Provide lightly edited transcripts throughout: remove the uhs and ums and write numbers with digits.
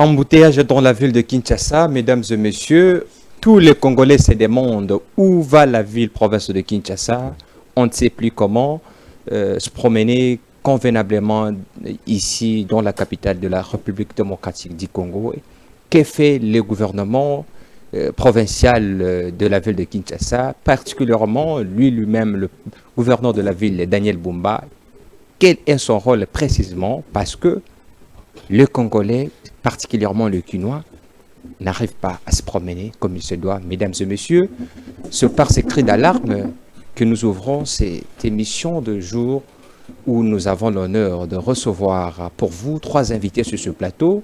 Embouteillage dans la ville de Kinshasa, mesdames et messieurs, tous les Congolais se demandent où va la ville-province de Kinshasa. On ne sait plus comment se promener convenablement ici dans la capitale de la République démocratique du Congo. Que fait le gouvernement provincial de la ville de Kinshasa, particulièrement lui-même, le gouverneur de la ville, Daniel Bumba? Quel est son rôle précisément? Parce que le Congolais, particulièrement le Quinois, n'arrive pas à se promener comme il se doit. Mesdames et messieurs, c'est par ces cris d'alarme que nous ouvrons cette émission de jour où nous avons l'honneur de recevoir pour vous 3 invités sur ce plateau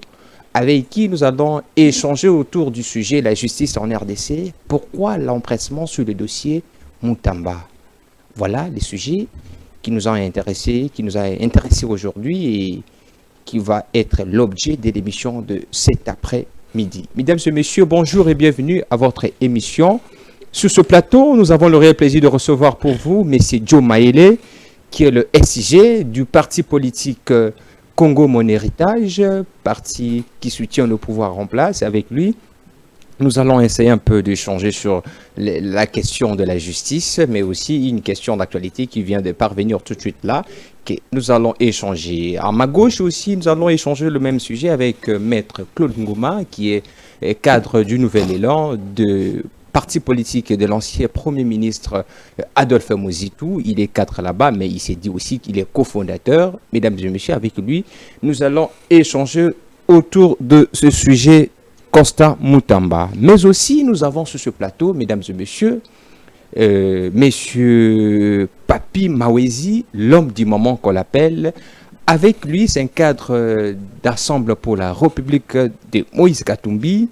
avec qui nous allons échanger autour du sujet la justice en RDC. Pourquoi l'empressement sur le dossier Moutamba? Voilà les sujets qui nous ont intéressés, aujourd'hui et qui va être l'objet de l'émission de cet après-midi. Mesdames et messieurs, bonjour et bienvenue à votre émission. Sur ce plateau, nous avons le réel plaisir de recevoir pour vous M. Joe Maele, qui est le SIG du parti politique Congo Mon Héritage, parti qui soutient le pouvoir en place. Avec lui, nous allons essayer un peu d'échanger sur la question de la justice, mais aussi une question d'actualité qui vient de parvenir tout de suite là, que nous allons échanger. À ma gauche aussi, nous allons échanger le même sujet avec Maître Claude Ngouma, qui est cadre du Nouvel Élan, de parti politique de l'ancien Premier ministre Adolphe Mouzitou. Il est cadre là-bas, mais il s'est dit aussi qu'il est cofondateur. Mesdames et messieurs, avec lui, nous allons échanger autour de ce sujet Constant Moutamba. Mais aussi, nous avons sur ce plateau, mesdames et messieurs, Monsieur Papi Mawezi, l'homme du moment qu'on l'appelle. Avec lui, c'est un cadre d'Ensemble pour la République de Moïse Katumbi.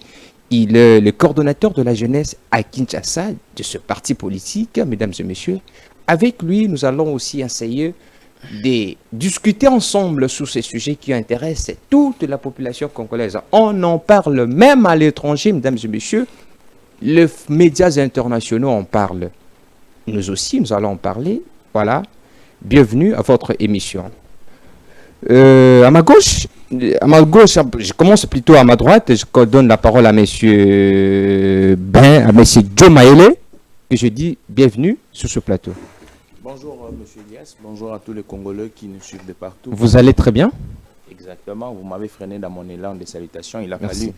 Il est le coordonnateur de la jeunesse à Kinshasa de ce parti politique, mesdames et messieurs. Avec lui, nous allons aussi essayer de discuter ensemble sur ces sujets qui intéressent toute la population congolaise. On en parle même à l'étranger, mesdames et messieurs. Les médias internationaux en parlent. Nous aussi, nous allons en parler. Voilà. Bienvenue à votre émission. À ma gauche, je commence plutôt à ma droite. Je donne la parole à monsieur Joe Maele, que je dis bienvenue sur ce plateau. Bonjour monsieur Elias, bonjour à tous les Congolais qui nous suivent de partout. Vous allez très bien? Exactement, vous m'avez freiné dans mon élan de salutation. Il a Merci. fallu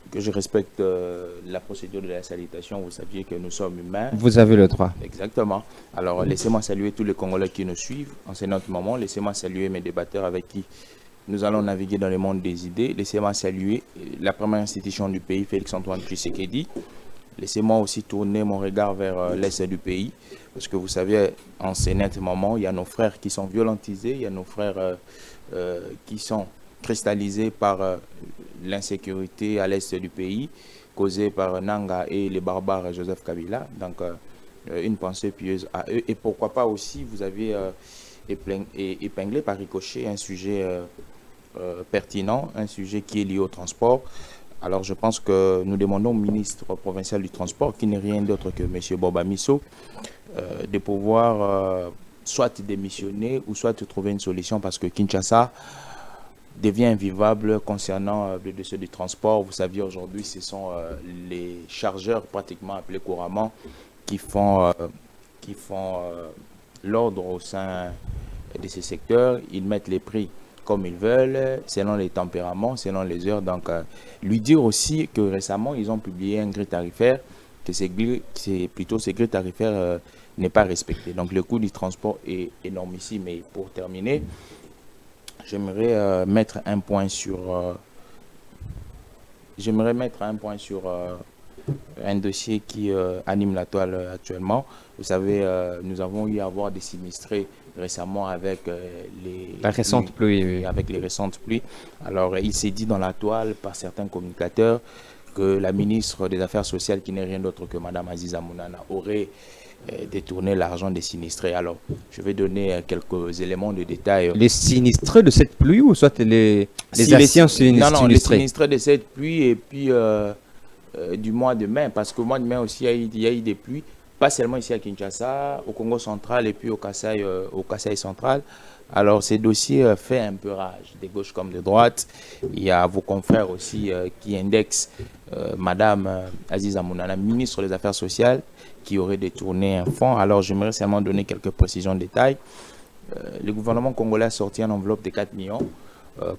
que je respecte la procédure de la salutation. Vous saviez que nous sommes humains. Vous avez le droit. Exactement. Alors laissez-moi saluer tous les Congolais qui nous suivent en ce moment. Laissez-moi saluer mes débatteurs avec qui nous allons naviguer dans le monde des idées. Laissez-moi saluer la première institution du pays, Félix-Antoine Tshisekedi. Laissez-moi aussi tourner mon regard vers l'est du pays. Parce que vous savez, en ce moment, il y a nos frères qui sont violentisés, il y a nos frères qui sont cristallisés par l'insécurité à l'est du pays, causée par Nanga et les barbares Joseph Kabila. Donc, une pensée pieuse à eux. Et pourquoi pas aussi, vous avez épinglé par ricochet un sujet pertinent, un sujet qui est lié au transport. Alors, je pense que nous demandons au ministre provincial du transport, qui n'est rien d'autre que M. Boba Misso, de pouvoir soit démissionner ou soit trouver une solution, parce que Kinshasa devient invivable concernant le dossier du transport. Vous savez, aujourd'hui, ce sont les chargeurs, pratiquement appelés couramment, qui font l'ordre au sein de ces secteurs. Ils mettent les prix comme ils veulent, selon les tempéraments, selon les heures. Donc, lui dire aussi que récemment, ils ont publié un grille tarifaire, que ces grilles tarifaires n'est pas respecté. Donc, le coût du transport est énorme ici. Mais pour terminer, j'aimerais mettre un point sur un dossier qui anime la toile actuellement. Vous savez, nous avons eu à avoir des sinistrés récemment avec la récente pluie. Oui. Avec les récentes pluies. Alors, il s'est dit dans la toile par certains communicateurs que la ministre des Affaires sociales, qui n'est rien d'autre que Mme Aziza Mounana, aurait détourné l'argent des sinistrés. Alors, je vais donner quelques éléments de détail. Les sinistrés de cette pluie ou soit les anciens sinistrés? Non, les sinistrés de cette pluie et puis du mois de mai, parce qu'au mois de mai aussi, il y a eu des pluies. pas seulement ici à Kinshasa, au Congo central et puis au Kasaï central. Alors, ces dossiers fait un peu rage, de gauche comme de droite. Il y a vos confrères aussi qui indexent Madame Aziza Mounana, ministre des Affaires sociales, qui aurait détourné un fonds. Alors, j'aimerais seulement donner quelques précisions de détail. Le gouvernement congolais a sorti une enveloppe de 4 millions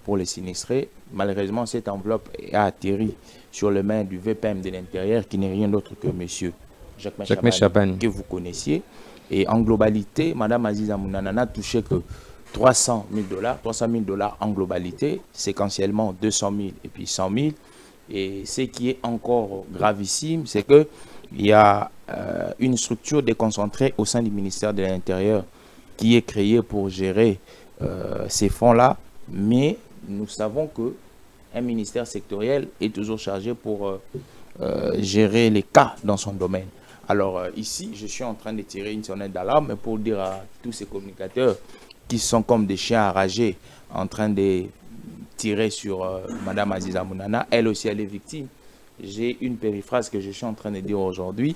pour les sinistrés. Malheureusement, cette enveloppe a atterri sur les mains du VPM de l'Intérieur, qui n'est rien d'autre que monsieur Jacques Chaban, que vous connaissiez. Et en globalité, Madame Aziza Mounana n'a touché que 300 000 $, en globalité, séquentiellement 200 000 et puis 100 000. Et ce qui est encore gravissime, c'est qu'il y a une structure déconcentrée au sein du ministère de l'Intérieur qui est créée pour gérer ces fonds-là. Mais nous savons qu'un ministère sectoriel est toujours chargé pour gérer les cas dans son domaine. Alors ici, je suis en train de tirer une sonnette d'alarme pour dire à tous ces communicateurs qui sont comme des chiens enragés en train de tirer sur Madame Aziza Mounana. Elle aussi, elle est victime. J'ai une périphrase que je suis en train de dire aujourd'hui,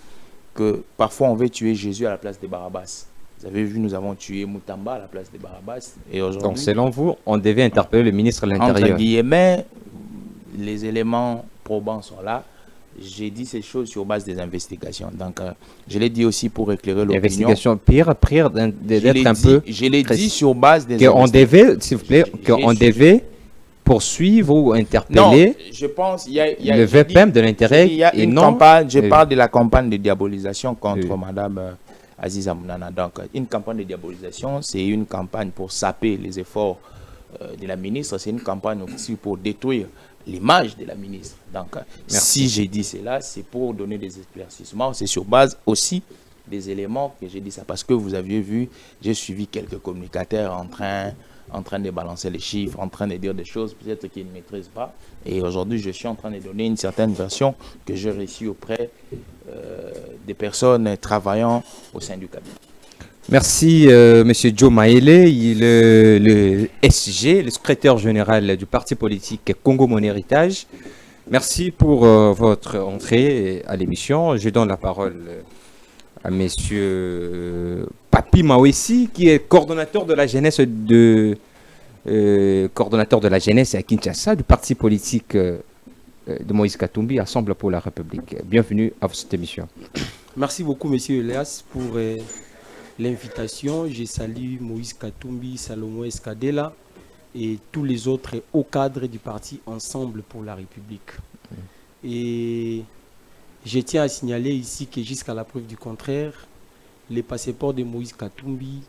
que parfois on veut tuer Jésus à la place de Barabbas. Vous avez vu, nous avons tué Moutamba à la place de Barabbas. Et aujourd'hui, donc selon vous, on devait interpeller le ministre de l'Intérieur. Entre guillemets, les éléments probants sont là. J'ai dit ces choses sur base des investigations. Donc, je l'ai dit aussi pour éclairer l'opinion. Investigation pire d'être un peu... Je l'ai dit sur base des investigations. Qu'on devait, s'il vous plaît, qu'on devait poursuivre ou interpeller non, je pense, il y a le VPM de l'Intérieur. Il y a une campagne, je parle de la campagne de diabolisation contre Madame Aziza Mounana. Donc, une campagne de diabolisation, c'est une campagne pour saper les efforts de la ministre. C'est une campagne aussi pour détruire l'image de la ministre. Donc, si j'ai dit cela, c'est pour donner des éclaircissements. C'est sur base aussi des éléments que j'ai dit ça. Parce que vous aviez vu, j'ai suivi quelques communicateurs en train de balancer les chiffres, en train de dire des choses peut-être qu'ils ne maîtrisent pas. Et aujourd'hui, je suis en train de donner une certaine version que j'ai reçue auprès des personnes travaillant au sein du cabinet. Merci, Monsieur Joe Maele, le SG, le secrétaire général du parti politique Congo Mon Héritage. Merci pour votre entrée à l'émission. Je donne la parole à Monsieur Papi Mawesi, qui est coordonnateur de la jeunesse à Kinshasa, du parti politique de Moïse Katumbi, Assemble pour la République. Bienvenue à cette émission. Merci beaucoup, Monsieur Elias, pour l'invitation. Je salue Moïse Katumbi, Salomon Escadela et tous les autres hauts cadres du parti Ensemble pour la République. Et je tiens à signaler ici que jusqu'à la preuve du contraire, les passeports de Moïse Katumbi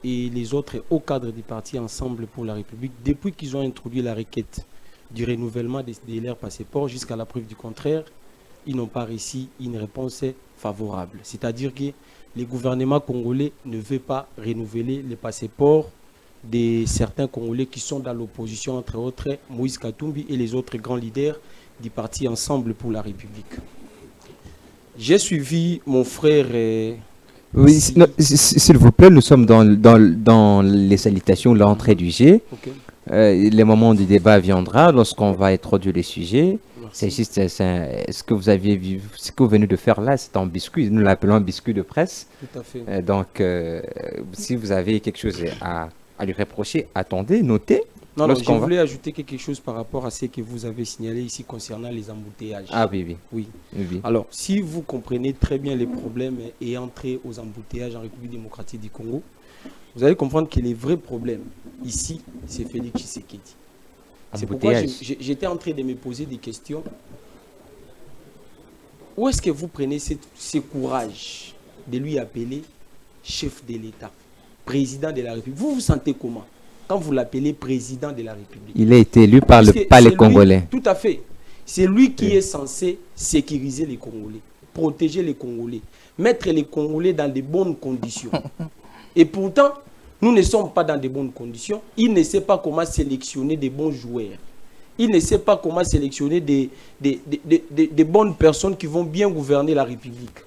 et les autres hauts cadres du parti Ensemble pour la République, depuis qu'ils ont introduit la requête du renouvellement de leurs passeports, jusqu'à la preuve du contraire, ils n'ont pas réussi une réponse favorable. C'est-à-dire que le gouvernement congolais ne veut pas renouveler les passeports de certains Congolais qui sont dans l'opposition, entre autres Moïse Katumbi et les autres grands leaders du parti Ensemble pour la République. J'ai suivi mon frère... oui, s'il vous plaît, nous sommes dans les salutations, l'entrée du G. Okay. Le moment du débat viendra lorsqu'on va introduire les sujets. C'est juste, ce que vous aviez vu, ce que vous venez de faire là, c'est un biscuit. Nous l'appelons un biscuit de presse. Tout à fait. Donc, si vous avez quelque chose à lui reprocher, attendez, notez. Non, je voulais ajouter quelque chose par rapport à ce que vous avez signalé ici concernant les embouteillages. Ah oui. Alors, si vous comprenez très bien les problèmes ayant trait aux embouteillages en République démocratique du Congo, vous allez comprendre que les vrais problèmes ici, c'est Félix Tshisekedi. C'est pourquoi j'étais en train de me poser des questions. Où est-ce que vous prenez ce courage de lui appeler chef de l'État, président de la République? Vous vous sentez comment quand vous l'appelez président de la République? Il a été élu par les Congolais. Tout à fait. C'est lui qui est censé sécuriser les Congolais, protéger les Congolais, mettre les Congolais dans de bonnes conditions. Et pourtant, nous ne sommes pas dans de bonnes conditions. Il ne sait pas comment sélectionner des bons joueurs. Il ne sait pas comment sélectionner des bonnes personnes qui vont bien gouverner la République.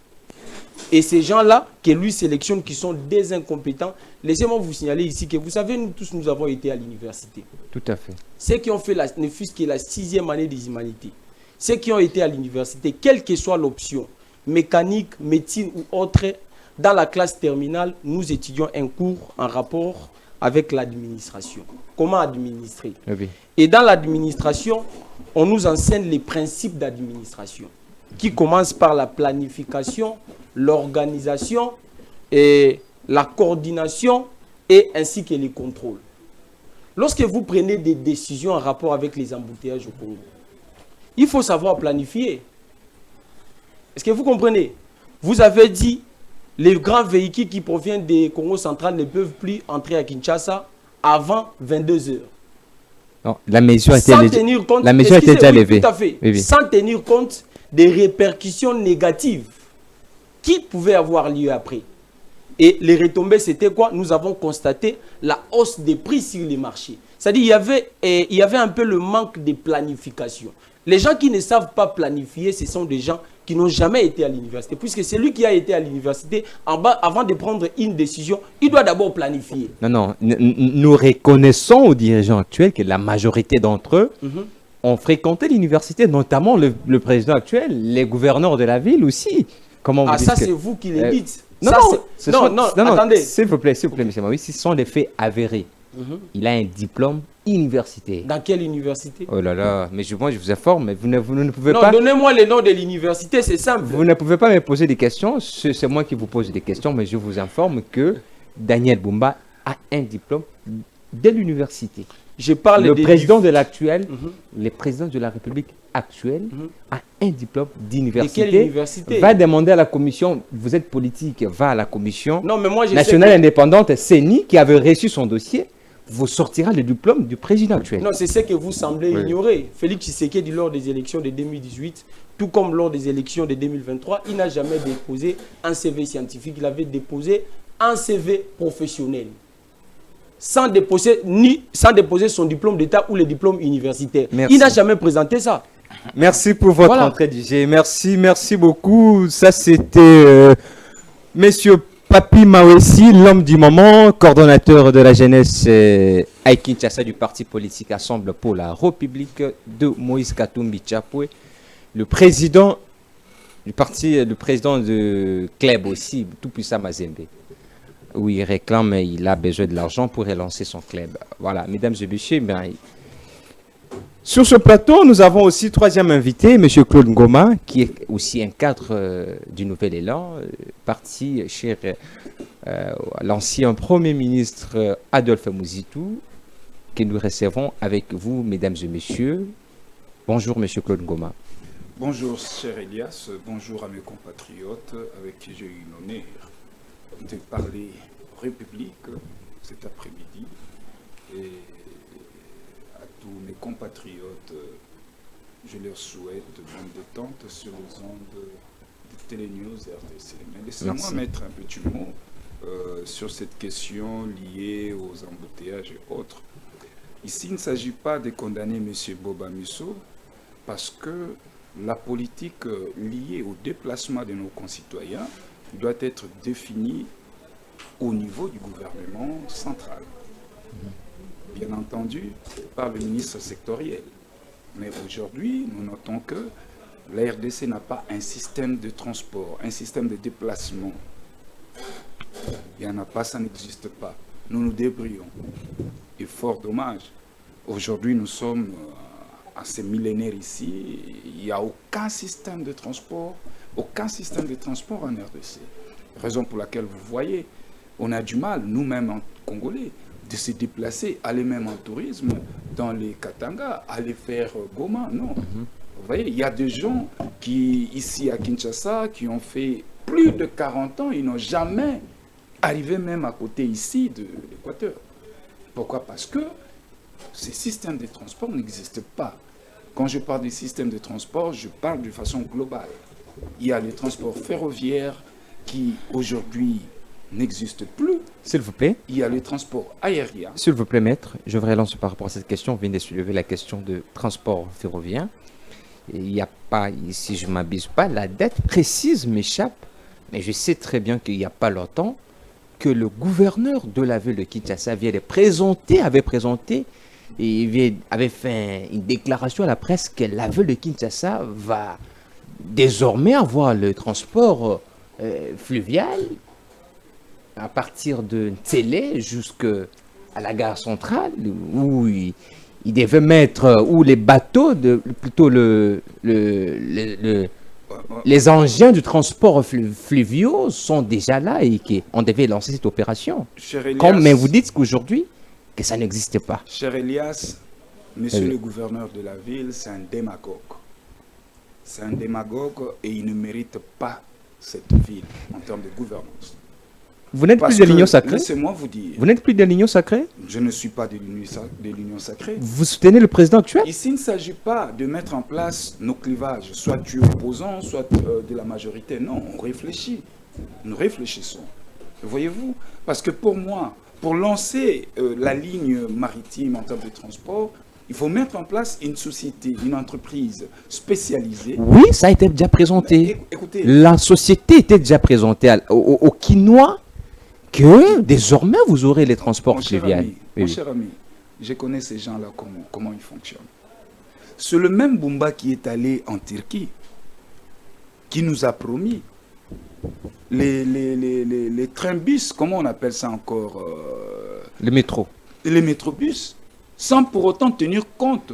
Et ces gens-là, que lui sélectionne, qui sont des incompétents, laissez-moi vous signaler ici que vous savez, nous tous, nous avons été à l'université. Tout à fait. Ceux qui ont fait ne fût-ce que la 6e année des humanités, ceux qui ont été à l'université, quelle que soit l'option, mécanique, médecine ou autre, dans la classe terminale, nous étudions un cours en rapport avec l'administration. Comment administrer? Oui. Et dans l'administration, on nous enseigne les principes d'administration qui commencent par la planification, l'organisation et la coordination et ainsi que les contrôles. Lorsque vous prenez des décisions en rapport avec les embouteillages au Congo, il faut savoir planifier. Est-ce que vous comprenez? Vous avez dit les grands véhicules qui proviennent des Congo central ne peuvent plus entrer à Kinshasa avant 22 heures. Non, la mesure a été déjà levée. Tout à fait. Oui, oui. Sans tenir compte des répercussions négatives qui pouvaient avoir lieu après. Et les retombées, c'était quoi? Nous avons constaté la hausse des prix sur les marchés. C'est-à-dire il y avait un peu le manque de planification. Les gens qui ne savent pas planifier, ce sont des gens qui n'ont jamais été à l'université. Puisque celui qui a été à l'université, avant de prendre une décision, il doit d'abord planifier. Non, non. Nous reconnaissons aux dirigeants actuels que la majorité d'entre eux ont fréquenté l'université, notamment le président actuel, les gouverneurs de la ville aussi. Comment vous dites ça, c'est vous qui le dites. Non, ça, non, attendez. S'il vous plaît, monsieur Maurice, ce sont des faits avérés. Il a un diplôme universitaire. Dans quelle université? Oh là là, mais moi je vous informe, mais vous ne pouvez pas... Non, donnez-moi le nom de l'université, c'est simple. Vous ne pouvez pas me poser des questions, c'est moi qui vous pose des questions, mais je vous informe que Daniel Bumba a un diplôme de l'université. Je parle le président de l'actuel, le président de la République actuelle a un diplôme d'université. De quelle université? Va demander à la commission, vous êtes politique, va à la commission nationale indépendante, CENI, qui avait reçu son dossier, vous sortira le diplôme du président actuel. Non, c'est ce que vous semblez ignorer. Félix Tshisekedi, lors des élections de 2018, tout comme lors des élections de 2023, il n'a jamais déposé un CV scientifique, il avait déposé un CV professionnel. Sans déposer son diplôme d'État ou le diplôme universitaire. Merci. Il n'a jamais présenté ça. Merci pour votre entrée, DJ. Merci beaucoup. Ça, c'était Monsieur Papi Mawesi, l'homme du moment, coordonnateur de la jeunesse à Kinshasa du parti politique Assemble pour la République de Moïse Katumbi Tchapoué, le président du parti, le président de club aussi, tout puissant Mazembe. Oui, il réclame, il a besoin de l'argent pour relancer son club. Voilà, mesdames et messieurs, sur ce plateau, nous avons aussi troisième invité, M. Claude Ngoma, qui est aussi un cadre du Nouvel Élan, parti chez l'ancien Premier ministre Adolphe Mouzitou, que nous recevons avec vous, mesdames et messieurs. Bonjour, M. Claude Ngoma. Bonjour, cher Elias. Bonjour à mes compatriotes avec qui j'ai eu l'honneur de parler République cet après-midi. Et à tous mes compatriotes, je leur souhaite bonne détente sur les ondes de Télénews RDC. Mais laissez-moi mettre un petit mot sur cette question liée aux embouteillages et autres. Ici, il ne s'agit pas de condamner M. Boba Musso parce que la politique liée au déplacement de nos concitoyens doit être définie au niveau du gouvernement central. Bien entendu, par le ministre sectoriel. Mais aujourd'hui, nous notons que la RDC n'a pas un système de transport, un système de déplacement. Il n'y en a pas, ça n'existe pas. Nous nous débrouillons. Et fort dommage. Aujourd'hui, nous sommes à ces millénaires ici. Il n'y a aucun système de transport en RDC. Raison pour laquelle vous voyez, on a du mal, nous-mêmes en Congolais, de se déplacer, aller même en tourisme dans les Katanga, aller faire Goma. Non. Vous voyez, il y a des gens qui, ici à Kinshasa, qui ont fait plus de 40 ans, ils n'ont jamais arrivé même à côté ici de l'Équateur. Pourquoi? Parce que ces systèmes de transport n'existent pas. Quand je parle des systèmes de transport, je parle de façon globale. Il y a les transports ferroviaires qui, aujourd'hui, n'existent plus. S'il vous plaît. Il y a les transports aériens. S'il vous plaît, maître, je voudrais lancer par rapport à cette question. On vient de soulever la question de transport ferroviaire. Il n'y a pas, si je ne m'abuse pas, la date précise m'échappe, mais je sais très bien qu'il n'y a pas longtemps que le gouverneur de la ville de Kinshasa avait présenté et avait fait une déclaration à la presse que la ville de Kinshasa va désormais avoir le transport fluvial à partir de Télé jusqu'à la gare centrale où il devait mettre, où les bateaux, plutôt les engins du transport fluviaux sont déjà là et qu'on devait lancer cette opération. Cher Elias, Mais vous dites qu'aujourd'hui, que ça n'existe pas. cher Elias, monsieur Oui. le gouverneur de la ville, c'est un démagogue. C'est un démagogue et il ne mérite pas cette ville en termes de gouvernance. Vous n'êtes Parce plus de que, l'Union sacrée? laissez-moi vous dire, Vous n'êtes plus de l'Union sacrée? je ne suis pas de l'Union sacrée. Vous soutenez le président actuel? Ici, il ne s'agit pas de mettre en place nos clivages, soit tu es opposant, soit de la majorité. Non, on réfléchit. Nous réfléchissons. Voyez-vous? Parce que pour moi, pour lancer la ligne maritime en termes de transport, il faut mettre en place une société, une entreprise spécialisée. Oui, ça a été déjà présenté. Écoutez, La société était déjà présentée au Quinois que désormais vous aurez les transports mon cher fluviaux. ami, mon cher ami, je connais ces gens-là, comment ils fonctionnent. C'est le même Bumba qui est allé en Turquie, qui nous a promis les trains-bus, comment on appelle ça encore Le métro. les métrobus, sans pour autant tenir compte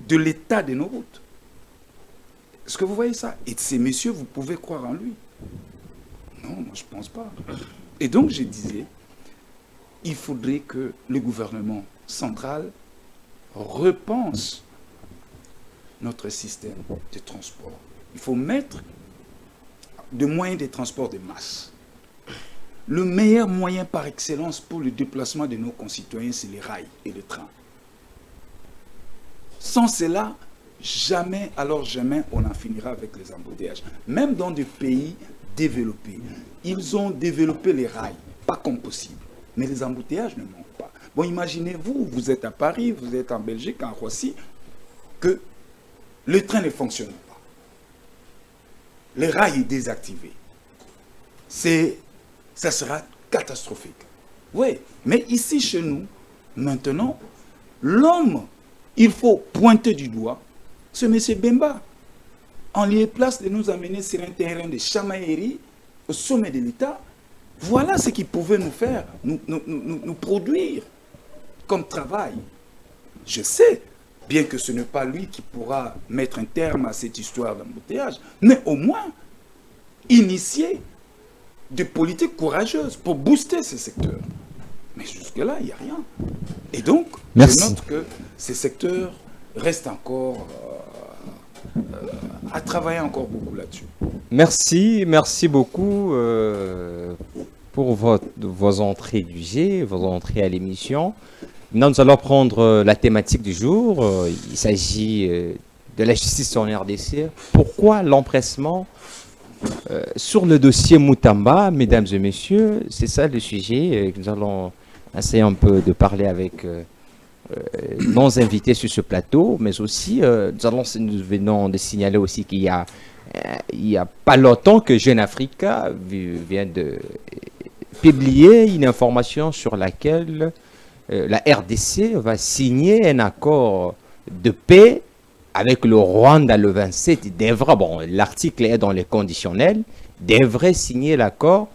de l'état de nos routes. Est-ce que vous voyez ça? Et ces messieurs, vous pouvez croire en lui? Non, moi je ne pense pas. Et donc je disais, il faudrait que le gouvernement central repense notre système de transport. Il faut mettre des moyens de transport de masse. Le meilleur moyen par excellence pour le déplacement de nos concitoyens, c'est les rails et le train. Sans cela, jamais, alors jamais, on en finira avec les embouteillages. Même dans des pays développés, ils ont développé les rails, pas comme possible. Mais les embouteillages ne manquent pas. Bon, imaginez-vous, vous êtes à Paris, vous êtes en Belgique, en Roissy, que le train ne fonctionne pas. Le rail est désactivé. Ça sera catastrophique. Oui, mais ici chez nous, maintenant, l'homme, il faut pointer du doigt ce monsieur Bemba. En lieu et place de nous amener sur un terrain de chamaillerie au sommet de l'État, voilà ce qu'il pouvait nous faire, nous produire comme travail. Je sais, bien que ce n'est pas lui qui pourra mettre un terme à cette histoire d'embouteillage, mais au moins initier des politiques courageuses pour booster ce secteur. Mais jusque-là, il n'y a rien. Et donc, Merci. je note que ces secteurs restent encore à travailler encore beaucoup là-dessus. Merci beaucoup pour vos entrées du G, vos entrées à l'émission. Maintenant, nous allons prendre la thématique du jour. Il s'agit de la justice en RDC. Pourquoi l'empressement sur le dossier Moutamba, mesdames et messieurs? C'est ça le sujet que nous allons essayer un peu de parler avec nos invités sur ce plateau, mais aussi nous venons de signaler aussi qu'il y a pas longtemps que Jeune Africa vient de publier une information sur laquelle la RDC va signer un accord de paix avec le Rwanda le 27. L'article est dans les conditionnels, devrait signer l'accord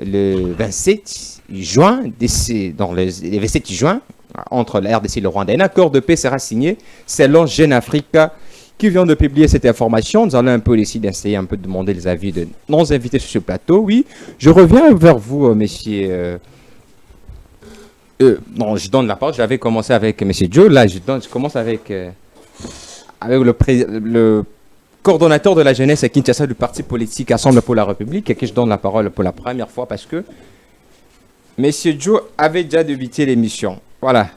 le 27 juin, le 27 juin, entre la RDC et le Rwanda. Un accord de paix sera signé selon Jeune Africa qui vient de publier cette information. Nous allons un peu essayer d'essayer un peu de demander les avis de nos invités sur ce plateau. Oui, je reviens vers vous, messieurs. Non, je donne la parole. J'avais commencé avec M. Joe. Là, je commence avec le coordonnateur de la jeunesse à Kinshasa du parti politique Assemblée pour la République, à qui je donne la parole pour la première fois parce que M. Joe avait déjà débuté l'émission. Voilà.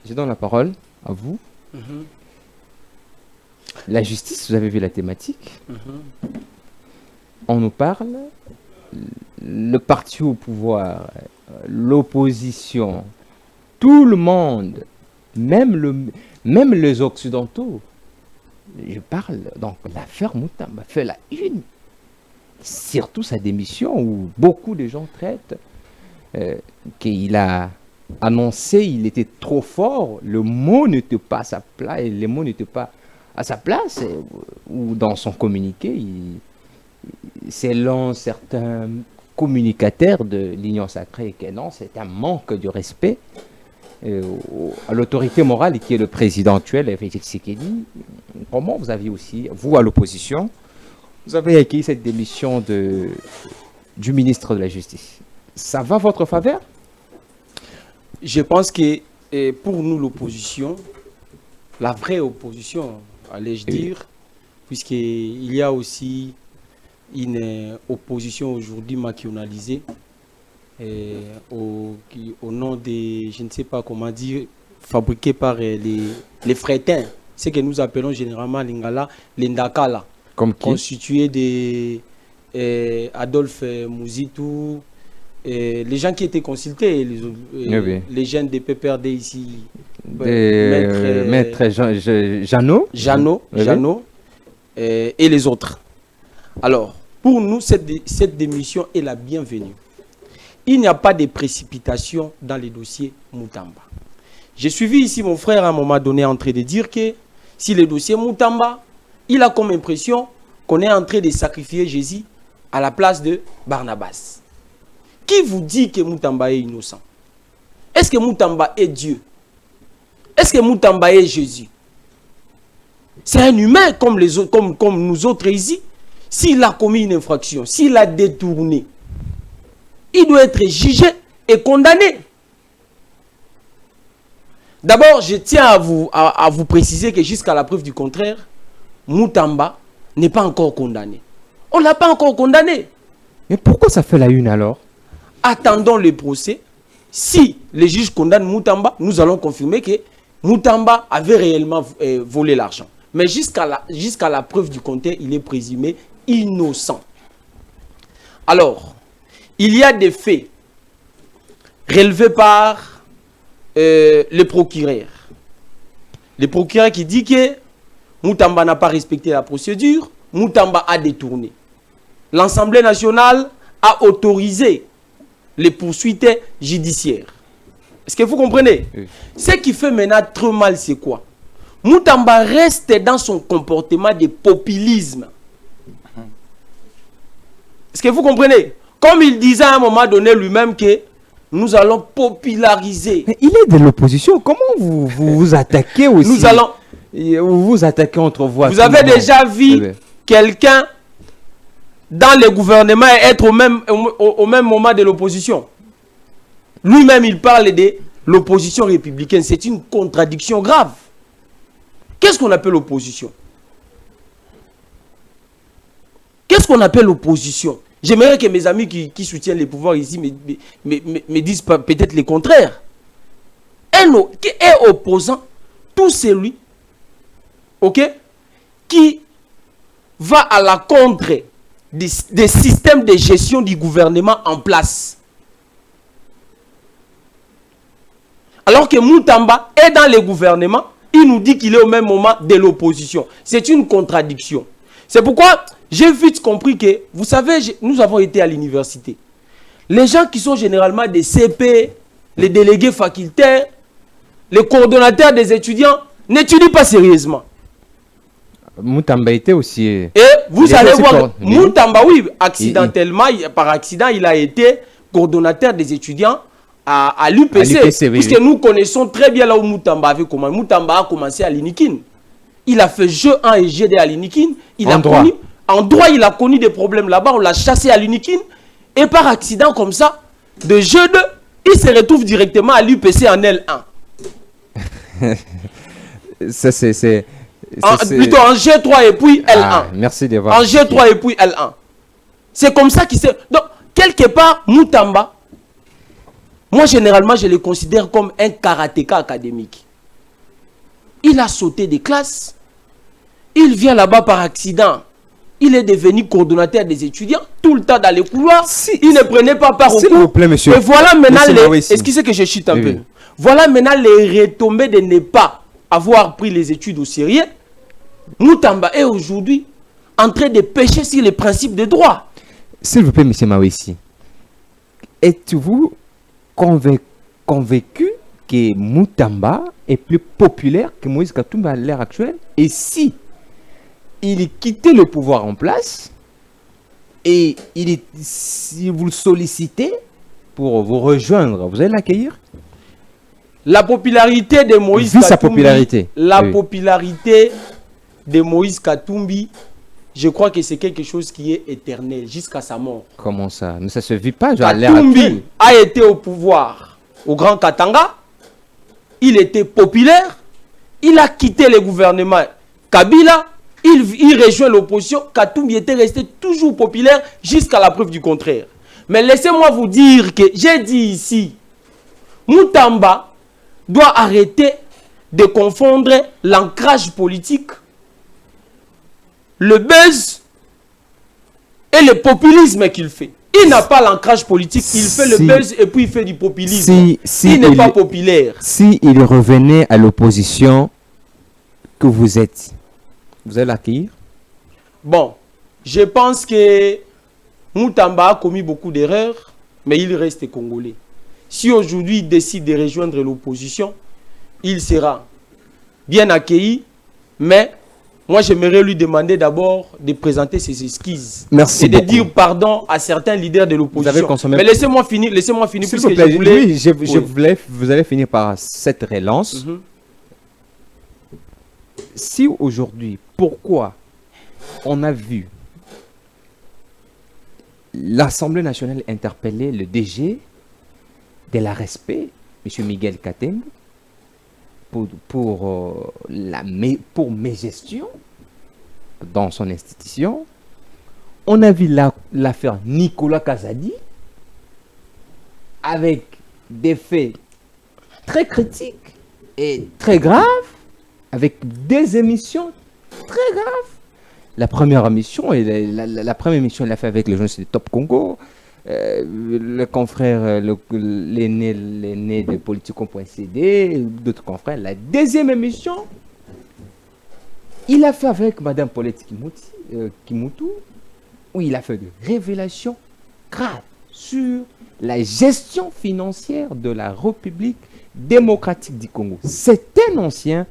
Je donne la parole à vous. La justice, vous avez vu la thématique. On nous parle. Le parti au pouvoir, l'opposition, tout le monde, même les Occidentaux. Je parle, donc l'affaire Moutamba fait la une. Surtout sa démission où beaucoup de gens traitent qu'il a annoncé, il était trop fort, le mot n'était pas à sa place, et le mot n'était pas à sa place, ou dans son communiqué, selon certains communicateurs de l'Union sacrée, que non, c'est un manque de respect à l'autorité morale qui est le président actuel, Félix Tshisekedi. Comment vous avez aussi, vous à l'opposition, vous avez accueilli cette démission du ministre de la Justice? Ça va à votre faveur? Je pense que pour nous, l'opposition, la vraie opposition, allais-je dire, puisqu'il y a aussi une opposition aujourd'hui machiavélisée au nom des, je ne sais pas comment dire, fabriqués par les frétins, ce que nous appelons généralement l'Ingala, l'Indakala, constitués de Adolphe Mouzitou, les gens qui étaient consultés, les jeunes des PPRD ici, Maître Jeannot, et les autres. Alors, pour nous, cette démission est la bienvenue. Il n'y a pas de précipitation dans les dossiers Moutamba. J'ai suivi ici mon frère à un moment donné en train de dire que si le dossier Moutamba, il a comme impression qu'on est en train de sacrifier Jésus à la place de Barnabas. Qui vous dit que Moutamba est innocent? Est-ce que Moutamba est Dieu? Est-ce que Moutamba est Jésus? C'est un humain comme les autres, comme nous autres ici. S'il a commis une infraction, s'il a détourné, il doit être jugé et condamné. D'abord, je tiens à vous préciser que jusqu'à la preuve du contraire, Moutamba n'est pas encore condamné. On ne l'a pas encore condamné. Mais pourquoi ça fait la une alors? Attendons le procès. Si les juges condamnent Moutamba, nous allons confirmer que Moutamba avait réellement volé l'argent. Mais jusqu'à la preuve du contraire, il est présumé innocent. Alors, il y a des faits relevés par le procureur. Le procureur qui dit que Moutamba n'a pas respecté la procédure, Moutamba a détourné. L'Assemblée nationale a autorisé les poursuites judiciaires. Est-ce que vous comprenez? Oui. Ce qui fait maintenant trop mal, c'est quoi? Moutamba reste dans son comportement de populisme. Est-ce que vous comprenez? Comme il disait à un moment donné lui-même que nous allons populariser. Mais il est de l'opposition. Comment vous attaquez aussi? Nous allons... Vous attaquez entre vous. Vous avez déjà vu quelqu'un dans le gouvernement être au même moment de l'opposition? Lui-même, il parle de l'opposition républicaine. C'est une contradiction grave. Qu'est-ce qu'on appelle l'opposition? Qu'est-ce qu'on appelle l'opposition? J'aimerais que mes amis qui soutiennent les pouvoirs ici me disent peut-être le contraire. Qui est opposant, tout celui, qui va à la contre des systèmes de gestion du gouvernement en place. Alors que Moutamba est dans le gouvernement, il nous dit qu'il est au même moment de l'opposition. C'est une contradiction. C'est pourquoi j'ai vite compris que, vous savez, nous avons été à l'université. Les gens qui sont généralement des CP, les délégués facultaires, les coordonnateurs des étudiants, n'étudient pas sérieusement. Moutamba était aussi... Et vous allez voir, Moutamba, oui, accidentellement, par accident, il a été coordonnateur des étudiants à l'UPC. Puisque nous connaissons très bien là où Moutamba avait commencé. Moutamba a commencé à l'Inikin. Il a fait G1 et G2 à l'Inikin. En droit, il a connu des problèmes là-bas. On l'a chassé à l'Inikin. Et par accident comme ça, de G2, il se retrouve directement à l'UPC en L1. Plutôt en G3 et puis L1. Ah, merci d'avoir. En G3 et puis L1. C'est comme ça qu'il s'est... Donc, quelque part, Moutamba, moi, généralement, je le considère comme un karatéka académique. Il a sauté des classes. Il vient là-bas par accident. Il est devenu coordonnateur des étudiants tout le temps dans les couloirs. Il ne prenait pas part au cours. S'il vous plaît, monsieur. Et voilà maintenant excusez que je chute un peu. Voilà maintenant les retombées de ne pas avoir pris les études au sérieux. Moutamba est aujourd'hui en train de pécher sur les principes de droit. S'il vous plaît, monsieur Mawessi, êtes-vous convaincu que Moutamba est plus populaire que Moïse Katumbi à l'heure actuelle? Et si il quittait le pouvoir en place et si vous le sollicitez pour vous rejoindre, vous allez l'accueillir? La popularité de Moïse Vu sa Katumbi, popularité. Oui. popularité de Moïse Katumbi, je crois que c'est quelque chose qui est éternel jusqu'à sa mort. Comment ça? Mais ça se vit pas, genre à l'ère Katumbi actuelle. a été au pouvoir au Grand Katanga, il était populaire, il a quitté le gouvernement Kabila, il rejoint l'opposition. Katumbi était resté toujours populaire jusqu'à la preuve du contraire. Mais laissez-moi vous dire que j'ai dit ici, Moutamba doit arrêter de confondre l'ancrage politique, le buzz et le populisme qu'il fait. Il n'a pas l'ancrage politique, il fait le buzz et puis il fait du populisme. Il n'est pas populaire. Si il revenait à l'opposition que vous êtes, vous allez l'accueillir? Bon, je pense que Moutamba a commis beaucoup d'erreurs, mais il reste congolais. Si aujourd'hui il décide de rejoindre l'opposition, il sera bien accueilli, mais moi j'aimerais lui demander d'abord de présenter ses excuses. Merci et de beaucoup. dire pardon à certains leaders de l'opposition. consommé- Mais laissez-moi finir S'il puisque vous plaît, je voulais... oui, Oui. vous allez finir par cette relance. Mhm. Si aujourd'hui, pourquoi on a vu l'Assemblée nationale interpeller le DG de la respect, M. Miguel Katembo, pour mes gestions dans son institution, on a vu l'affaire Nicolas Kazadi avec des faits très critiques et très graves, avec des émissions très graves. La première émission, la première émission, il l'a fait avec les journalistes de Top Congo, le confrère, l'aîné de Politico.cd, d'autres confrères. La deuxième émission, il a fait avec Madame Paulette Kimutu, où il a fait des révélations graves sur la gestion financière de la République démocratique du Congo. C'est un ancien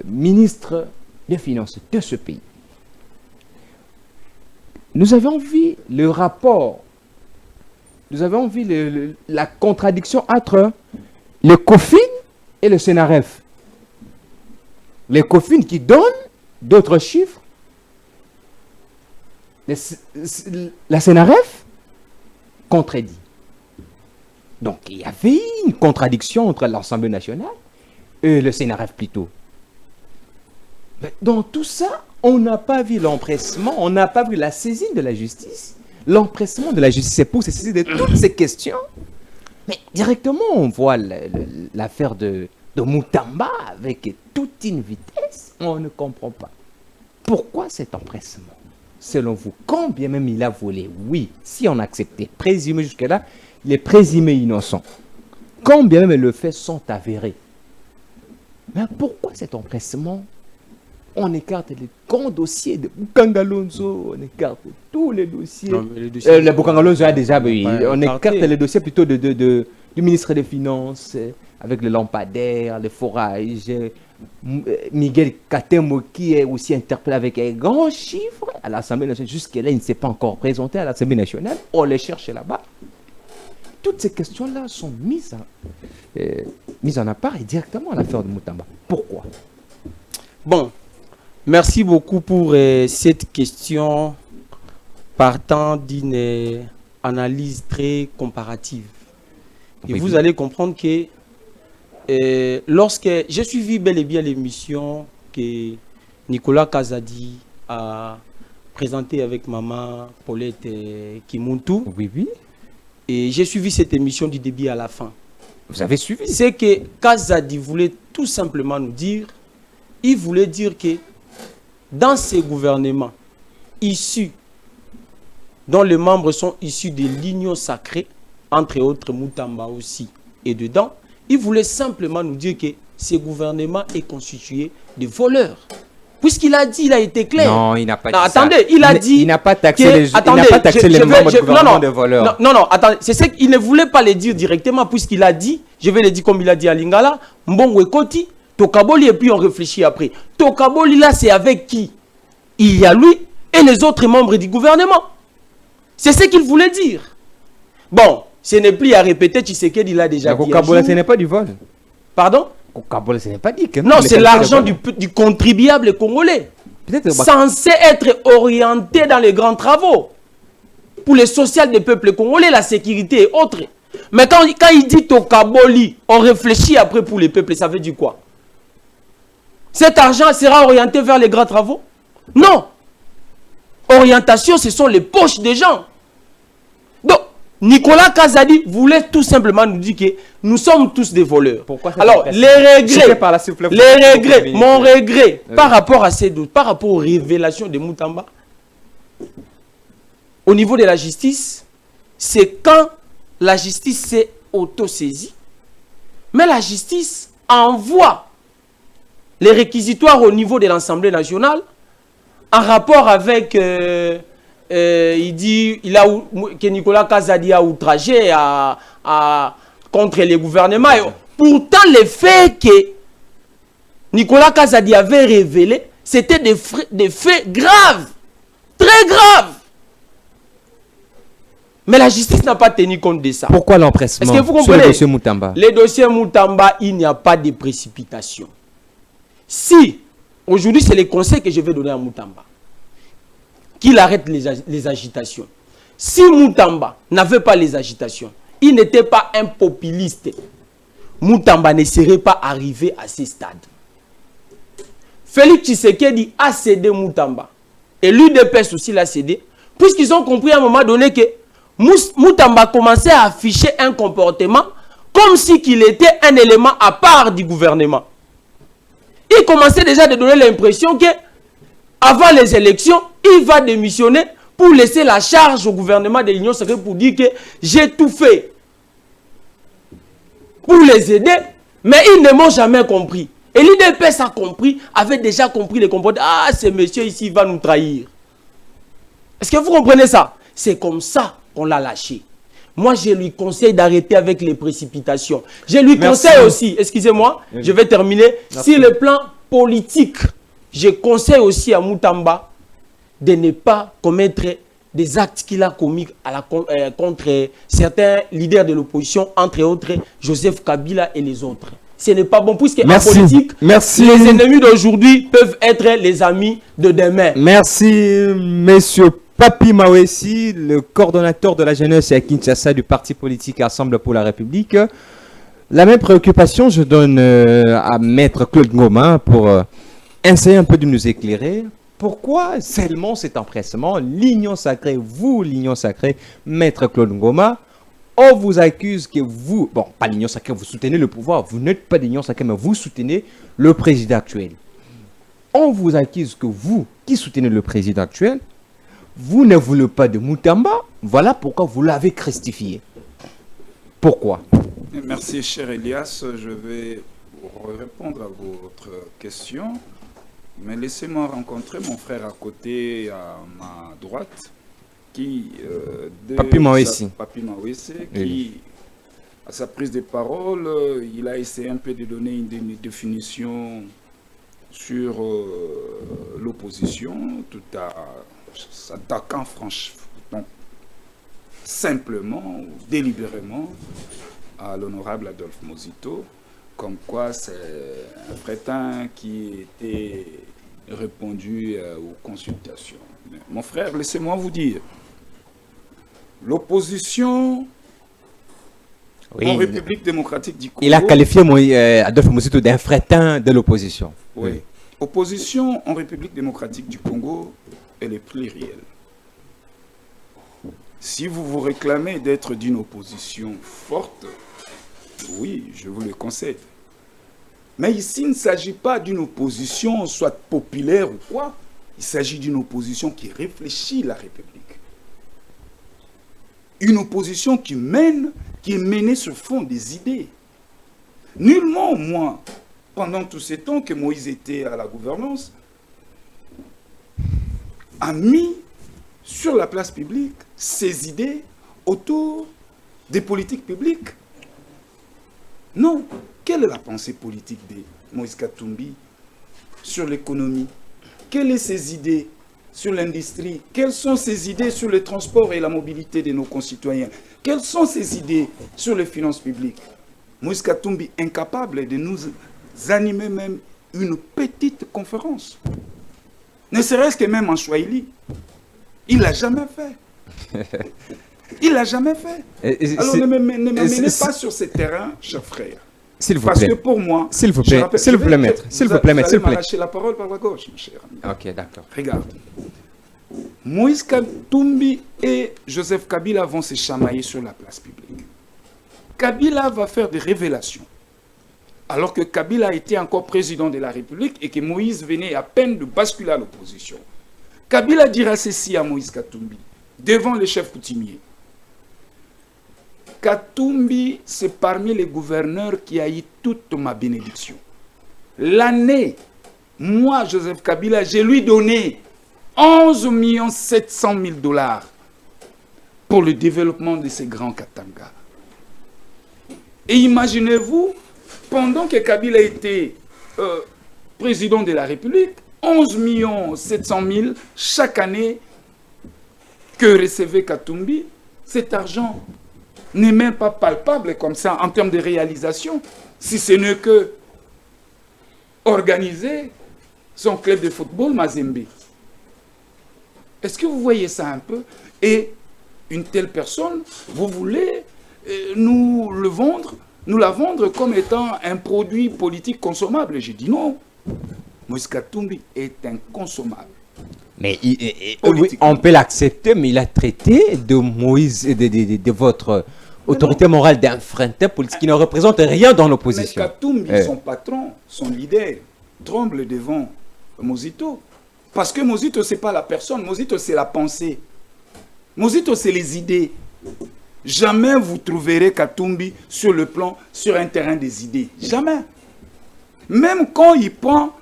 ministre des Finances de ce pays. Nous avons vu le rapport, nous avons vu la contradiction entre le COFIN et le CNRF. Le COFIN qui donne d'autres chiffres, la CNRF contredit. Donc il y avait une contradiction entre l'Assemblée nationale et le CNRF plutôt. Mais dans tout ça, on n'a pas vu l'empressement, on n'a pas vu la saisine de la justice. L'empressement de la justice, c'est pour se saisir de toutes ces questions. Mais directement, on voit l'affaire de Moutamba avec toute une vitesse. On ne comprend pas. Pourquoi cet empressement? Selon vous, quand bien même il a volé, oui, si on acceptait, présumé jusque-là, il est présumé innocent. Quand bien même les faits sont avérés. Mais pourquoi cet empressement? On écarte les grands dossiers de Bukangalonzo, on écarte tous les dossiers. Non, mais les dossiers le Bukangalonzo a déjà, oui, on écarté. écarte les dossiers plutôt du ministre des Finances, avec le lampadaire, le forage, Miguel Katembo qui est aussi interpellé avec un grand chiffre à l'Assemblée nationale. Jusque-là, il ne s'est pas encore présenté à l'Assemblée nationale. On les cherche là-bas. Toutes ces questions-là sont mises en appart et directement à l'affaire de Moutamba. Pourquoi? Bon, merci beaucoup pour cette question partant d'une analyse très comparative. Et Oui, vous oui. allez comprendre que lorsque j'ai suivi bel et bien l'émission que Nicolas Kazadi a présentée avec maman Paulette Kimuntu, Oui, oui. et j'ai suivi cette émission du début à la fin. Vous avez suivi? C'est que Kazadi voulait tout simplement nous dire, il voulait dire que dans ces gouvernements issus, dont les membres sont issus de l'union sacrée, entre autres Moutamba aussi, et dedans, il voulait simplement nous dire que ces gouvernements est constitué de voleurs. Puisqu'il a dit, il a été clair. Non, il n'a pas Non, dit ça. attendez, il a dit... Il n'a pas taxé que- les, attendez, il n'a pas taxé les membres du non, gouvernement non, de voleurs. Non, attendez, c'est ce qu'il ne voulait pas le dire directement, puisqu'il a dit, je vais le dire comme il a dit à Lingala, Mbongo Ekoti, Tokaboli et puis on réfléchit après. Tokaboli là, c'est avec qui? Il y a lui et les autres membres du gouvernement. C'est ce qu'il voulait dire. Bon, ce n'est plus à répéter, Tshisekedi l'a déjà dit. Tokaboli, ce n'est pas du vol. Pardon? Tokaboli, ce n'est pas dit. Non, c'est l'argent du contribuable congolais. Censé être orienté dans les grands travaux. Pour le social des peuples congolais, la sécurité et autres. Mais quand il dit Tokaboli, on réfléchit après pour les peuples, ça veut dire quoi? Cet argent sera orienté vers les grands travaux? Non. Orientation, ce sont les poches des gens. Donc, Nicolas Kazadi voulait tout simplement nous dire que nous sommes tous des voleurs. Pourquoi? Alors, mon regret par rapport à ces doutes, par rapport aux révélations de Moutamba, au niveau de la justice, c'est quand la justice s'est auto-saisie, mais la justice envoie les réquisitoires au niveau de l'Assemblée nationale en rapport avec, il dit que Nicolas Kazadi a outragé contre les gouvernements. Et pourtant, les faits que Nicolas Kazadi avait révélés, c'était des faits graves, très graves. Mais la justice n'a pas tenu compte de ça. Pourquoi l'empressement? Est-ce que vous comprenez? Sur le dossier Moutamba. Les dossiers Moutamba, il n'y a pas de précipitation. Si, aujourd'hui, c'est le conseil que je vais donner à Moutamba, qu'il arrête les agitations. Si Moutamba n'avait pas les agitations, il n'était pas un populiste, Moutamba ne serait pas arrivé à ce stade. Félix Tshisekedi a cédé Moutamba. Et l'UDPS aussi l'a cédé, puisqu'ils ont compris à un moment donné que Moutamba commençait à afficher un comportement comme si qu'il était un élément à part du gouvernement. Il commençait déjà à donner l'impression que avant les élections, il va démissionner pour laisser la charge au gouvernement de l'Union sacrée pour dire que j'ai tout fait pour les aider, mais ils ne m'ont jamais compris. Et l'UDPS a compris, avait déjà compris les comportements. Ah, ce monsieur ici va nous trahir. Est-ce que vous comprenez ça? C'est comme ça qu'on l'a lâché. Moi, je lui conseille d'arrêter avec les précipitations. Je lui conseille aussi, excusez-moi, je vais terminer. Sur le plan politique, je conseille aussi à Moutamba de ne pas commettre des actes qu'il a commis contre certains leaders de l'opposition, entre autres Joseph Kabila et les autres. Ce n'est pas bon, puisque en politique, les ennemis d'aujourd'hui peuvent être les amis de demain. Merci, messieurs. Papi Mawesi, le coordonnateur de la jeunesse à Kinshasa du parti politique Ensemble pour la République. La même préoccupation, je donne à Maître Claude Ngoma pour essayer un peu de nous éclairer. Pourquoi seulement cet empressement? L'Union sacrée, vous, l'Union sacrée, Maître Claude Ngoma, on vous accuse que vous, bon, pas l'Union sacrée, vous soutenez le pouvoir, vous n'êtes pas l'Union sacrée, mais vous soutenez le président actuel. On vous accuse que vous, qui soutenez le président actuel, vous ne voulez pas de Moutamba, voilà pourquoi vous l'avez christifié. Pourquoi? Merci, cher Elias. Je vais répondre à votre question. Mais laissez-moi rencontrer mon frère à côté, à ma droite, qui, Papi Mawesi, qui, à sa prise de parole, il a essayé un peu de donner une définition sur l'opposition, tout à s'attaquant franchement, simplement ou délibérément à l'honorable Adolphe Mozito, comme quoi c'est un crétin qui était répondu aux consultations. Mais, mon frère, laissez-moi vous dire, l'opposition en République démocratique du Congo... Il a qualifié Adolphe Mozito d'un crétin de l'opposition. Oui. Opposition en République démocratique du Congo, elle est plurielle. Si vous vous réclamez d'être d'une opposition forte, oui, je vous le concède. Mais ici, il ne s'agit pas d'une opposition, soit populaire ou quoi. Il s'agit d'une opposition qui réfléchit la République. Une opposition qui est menée sur fond des idées. Nullement, moi, pendant tous ces temps que Moïse était à la gouvernance, a mis sur la place publique ses idées autour des politiques publiques. Non. Quelle est la pensée politique Moïse Katumbi, sur l'économie? Quelles sont ses idées sur l'industrie? Quelles sont ses idées sur le transport et la mobilité de nos concitoyens? Quelles sont ses idées sur les finances publiques? Moïse Katumbi incapable de nous animer même une petite conférence. Ne serait-ce que même en Swahili. Il ne l'a jamais fait. Il ne l'a jamais fait. Alors ne m'amenez pas sur ces terrains, chers frères. S'il vous Parce plaît. que pour moi, S'il vous plaît, s'il vous plaît, maître. S'il vous plaît, maître. S'il vous plaît. M'arracher la parole par la gauche, mon cher ami. Ok, d'accord. Regarde. Moïse Katumbi et Joseph Kabila vont se chamailler sur la place publique. Kabila va faire des révélations. Alors que Kabila était encore président de la République et que Moïse venait à peine de basculer à l'opposition. Kabila dira ceci à Moïse Katumbi, devant le chef coutumier. Katumbi, c'est parmi les gouverneurs qui a eu toute ma bénédiction. L'année, moi, Joseph Kabila, je lui donné 11 700 000 $ pour le développement de ces grands Katanga. Et imaginez-vous, pendant que Kabila était président de la République, 11 700 000 chaque année que recevait Katumbi, cet argent n'est même pas palpable comme ça en termes de réalisation, si ce n'est que organiser son club de football Mazembe. Est-ce que vous voyez ça un peu? Et une telle personne, vous voulez nous la vendre comme étant un produit politique consommable? J'ai dit non. Moïse Katumbi est inconsommable. Mais oui, on peut l'accepter, mais il a traité de Moïse, de votre autorité morale d'infranteur politique qui ne représente rien dans l'opposition. Mais Katumbi, son patron, son leader, tremble devant Mozito. Parce que Mozito, ce n'est pas la personne, Mozito, c'est la pensée. Mozito, c'est les idées. Jamais vous trouverez Katumbi sur un terrain des idées. Jamais. Même quand il prend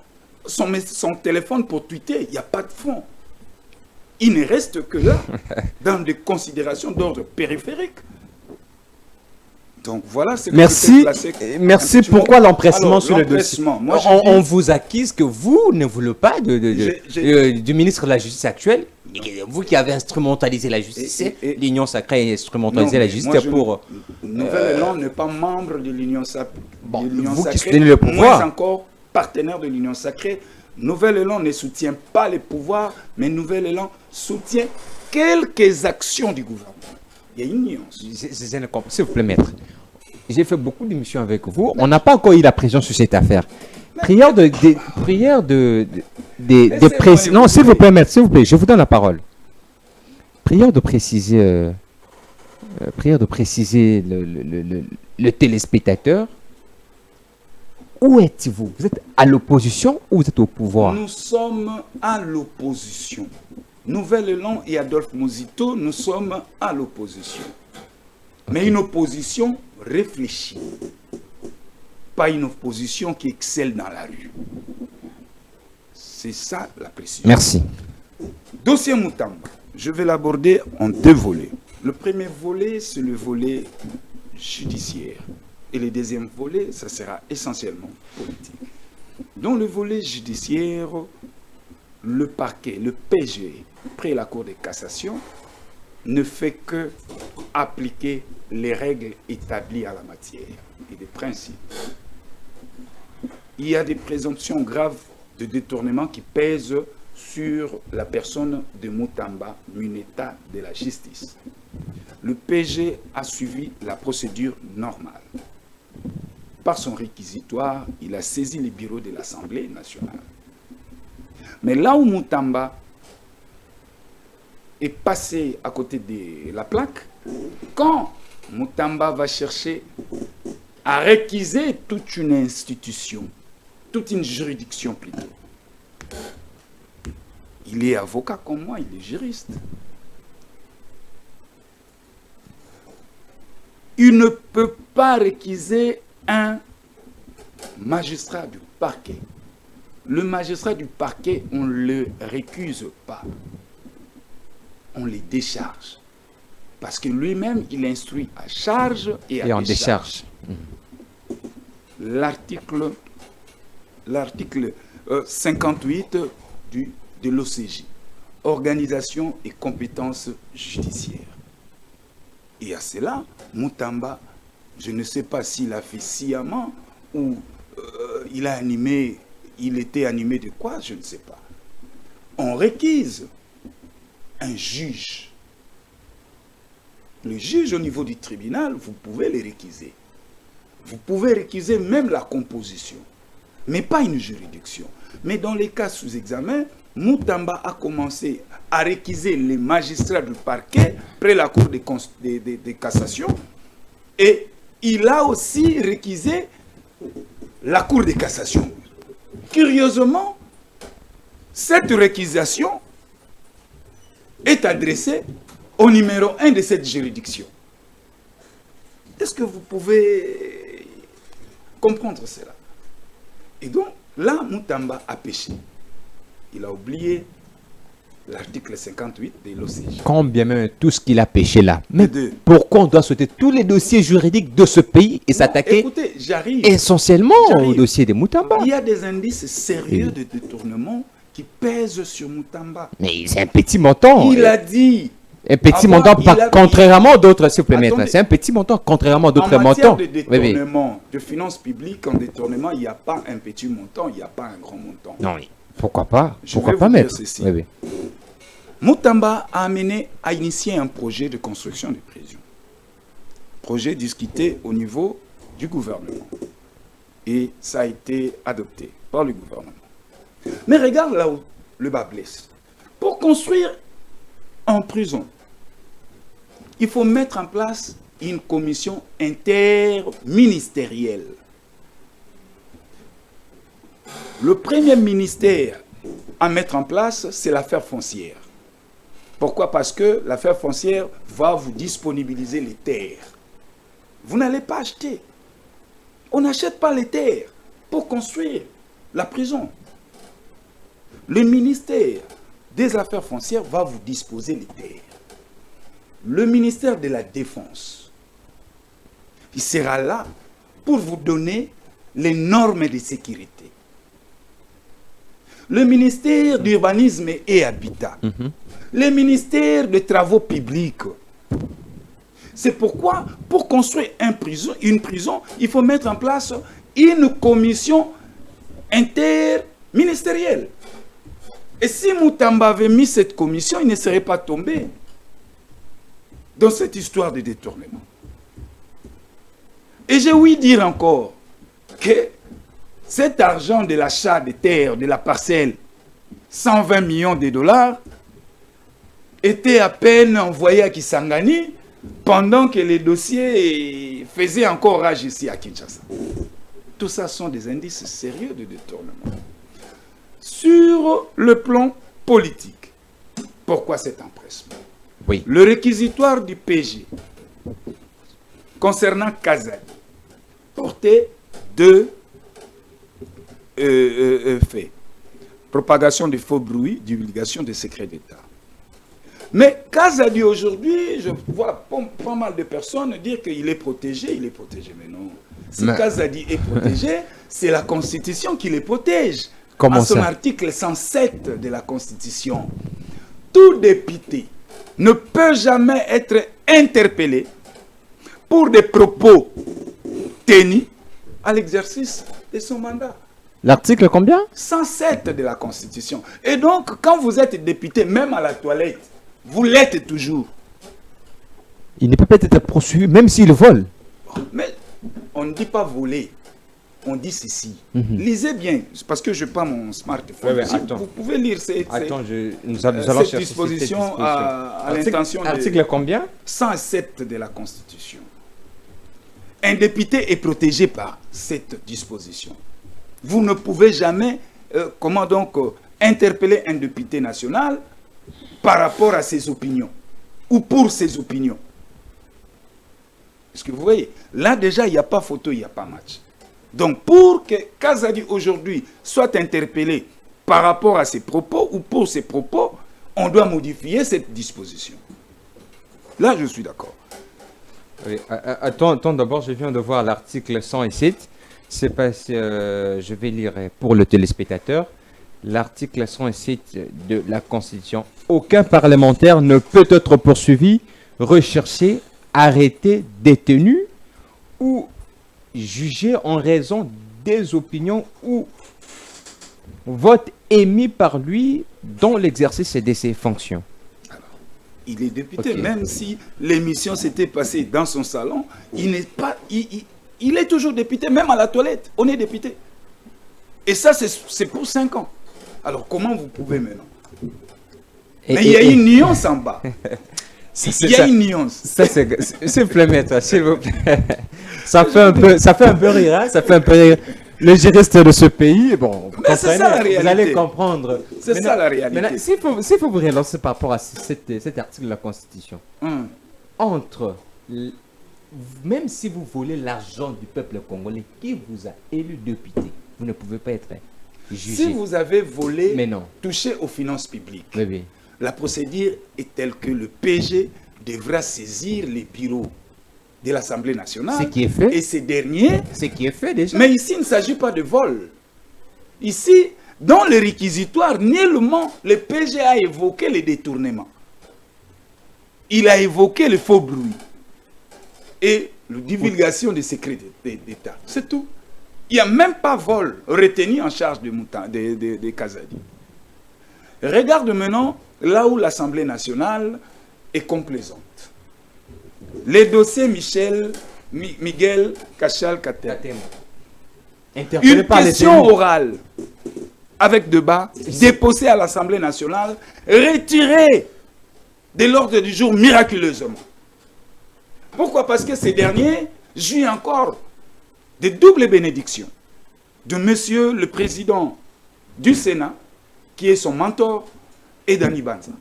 son téléphone pour tweeter, il n'y a pas de fond. Il ne reste que là, dans des considérations d'ordre périphérique. Donc voilà ce que merci. Merci. Pourquoi l'empressement sur le dossier? On vous accuse que vous ne voulez pas du ministre de la Justice actuel. Vous qui avez instrumentalisé la justice, l'Union sacrée a instrumentalisé la justice pour... Nouvel Élan n'est pas membre de l'Union sacrée. Vous qui soutenez le pouvoir. Moins encore partenaire de l'Union sacrée. Nouvel Élan ne soutient pas les pouvoirs, mais Nouvel Élan soutient quelques actions du gouvernement. Il y a une nuance. S'il vous plaît, maître. J'ai fait beaucoup d'émissions avec vous. On n'a pas encore eu la pression sur cette affaire. Prière de préciser. Non, s'il vous plaît, maître, s'il vous plaît, je vous donne la parole. Prière de préciser le téléspectateur. Où êtes-vous? Vous êtes à l'opposition ou vous êtes au pouvoir? Nous sommes à l'opposition. Nouvel Élan et Adolphe Mozito, nous sommes à l'opposition. Okay. Mais une opposition réfléchie. Pas une opposition qui excelle dans la rue. C'est ça la précision. Merci. Dossier Moutamba, je vais l'aborder en deux volets. Le premier volet, c'est le volet judiciaire. Et le deuxième volet, ça sera essentiellement politique. Dans le volet judiciaire, le parquet, le PG, près la Cour de cassation, ne fait que appliquer les règles établies à la matière et des principes. Il y a des présomptions graves de détournement qui pèsent sur la personne de Moutamba, Muneta de la justice. Le PG a suivi la procédure normale. Par son réquisitoire, il a saisi les bureaux de l'Assemblée nationale. Mais là où Moutamba est passé à côté de la plaque, quand Moutamba va chercher à réquiser toute une institution, toute une juridiction plutôt, il est avocat comme moi, il est juriste. Il ne peut pas réquiser un magistrat du parquet. Le magistrat du parquet, on ne le récuse pas. On les décharge. Parce que lui-même, il instruit à charge et à en décharge. L'article l'article 58 de l'OCJ, Organisation et compétences judiciaires. Et à cela, Moutamba, je ne sais pas s'il a fait sciemment ou il était animé de quoi, je ne sais pas. On réquise un juge. Le juge au niveau du tribunal, vous pouvez le réquiser. Vous pouvez réquiser même la composition, mais pas une juridiction. Mais dans les cas sous examen, Moutamba a commencé à réquiser les magistrats du parquet près la cour de cassation et il a aussi réquisé la cour de cassation. Curieusement, cette réquisition est adressée au numéro 1 de cette juridiction. Est-ce que vous pouvez comprendre cela? Et donc, là, Moutamba a péché. Il a oublié l'article 58 de l'OCJ. Combien même tout ce qu'il a péché là. Mais Deux. pourquoi on doit sauter tous les dossiers juridiques de ce pays et s'attaquer Écoutez, j'arrive. essentiellement J'arrive. au dossier de Moutamba? Il y a des indices sérieux de détournement qui pèsent sur Moutamba. Mais c'est un petit montant. Il a dit, Un petit avant, montant, il a- contrairement à d'autres, s'il vous plaît, maître. Attendez. C'est un petit montant, contrairement à en d'autres matière montants. de Oui, oui. détournement de finances publiques, en détournement, il n'y a pas un petit montant, il n'y a pas un grand montant. Non, oui. Pourquoi pas? Je Pourquoi vais pas, vous dire maître? ceci. Oui, oui. Moutamba a initié un projet de construction de prison. Projet discuté au niveau du gouvernement. Et ça a été adopté par le gouvernement. Mais regarde là où le bas blesse. Pour construire en prison, il faut mettre en place une commission interministérielle. Le premier ministère à mettre en place, c'est l'affaire foncière. Pourquoi? Parce que l'affaire foncière va vous disponibiliser les terres. Vous n'allez pas acheter. On n'achète pas les terres pour construire la prison. Le ministère des Affaires foncières va vous disposer les terres. Le ministère de la Défense, il sera là pour vous donner les normes de sécurité. Le ministère d'Urbanisme et Habitat, le ministère des Travaux publics. C'est pourquoi, pour construire une prison, il faut mettre en place une commission interministérielle. Et si Moutamba avait mis cette commission, il ne serait pas tombé dans cette histoire de détournement. Et j'ai ouï dire encore que cet argent de l'achat des terres, de la parcelle, 120 millions de dollars, était à peine envoyé à Kisangani pendant que les dossiers faisaient encore rage ici à Kinshasa. Tout ça sont des indices sérieux de détournement. Sur le plan politique, pourquoi cet empressement? Oui. Le réquisitoire du PG concernant Kazali portait deux faits. Propagation de faux bruits, divulgation des secrets d'État. Mais Kazali aujourd'hui, je vois pas mal de personnes dire qu'il est protégé, mais non. Si Kazali est protégé, c'est la Constitution qui les protège. Comment à son ça? article 107 de la Constitution, tout député ne peut jamais être interpellé pour des propos tenus à l'exercice de son mandat. L'article combien? 107 de la Constitution. Et donc, quand vous êtes député, même à la toilette, vous l'êtes toujours. Il ne peut pas être poursuivi, même s'il vole. Mais on ne dit pas voler. On dit ceci. Lisez bien, parce que je n'ai pas mon smartphone. Ouais, Si attends. vous pouvez lire nous allons cette chercher disposition à l'intention de Article combien? 107 de la Constitution. Un député est protégé par cette disposition. Vous ne pouvez jamais, interpeller un député national par rapport à ses opinions ou pour ses opinions. Est-ce que vous voyez? Là déjà, il n'y a pas photo, il n'y a pas match. Donc pour que Kazali aujourd'hui soit interpellé par rapport à ses propos ou pour ses propos, on doit modifier cette disposition. Là, je suis d'accord. Oui. Attends, d'abord, je viens de voir l'article 107 C'est pas, je vais lire pour le téléspectateur l'article 107 de la Constitution. Aucun parlementaire ne peut être poursuivi, recherché, arrêté, détenu ou jugé en raison des opinions ou votes émis par lui dans l'exercice de ses fonctions. Il est député, Ok. même si l'émission s'était passée dans son salon, il n'est pas, il est toujours député, même à la toilette, on est député. Et ça, c'est pour 5 ans. Alors comment vous pouvez maintenant? Mais il y a une nuance en bas. Il y a une nuance. Ça, s'il vous plaît, maître, s'il vous plaît. Ça fait un peu rire, hein, ça fait un peu rire. Les juristes de ce pays, bon, vous Mais c'est ça la réalité. vous allez comprendre. C'est ça la réalité. Maintenant, s'il faut vous relancer par rapport à cet article de la Constitution, même si vous volez l'argent du peuple congolais qui vous a élu député, vous ne pouvez pas être jugé. Si vous avez volé, Mais non. touché aux finances publiques, Oui, oui. la procédure est telle que le PG devra saisir les bureaux de l'Assemblée nationale. Ce qui est fait. Et ces derniers... Ce qui est fait déjà. Mais ici, il ne s'agit pas de vol. Ici, dans le réquisitoire, nullement le PG a évoqué les détournements. Il a évoqué le faux bruit et la divulgation des secrets d'État. C'est tout. Il n'y a même pas vol retenu en charge de Kazadi. Regarde maintenant là où l'Assemblée nationale est complaisante. Les dossiers Miguel Kachal-Katem. Interpellé Une par les question élus. orale avec débat déposée à l'Assemblée nationale, retirée de l'ordre du jour miraculeusement. Pourquoi? Parce que ces derniers jouent encore de doubles bénédictions de monsieur le président du Sénat, qui est son mentor, et Dani Banza.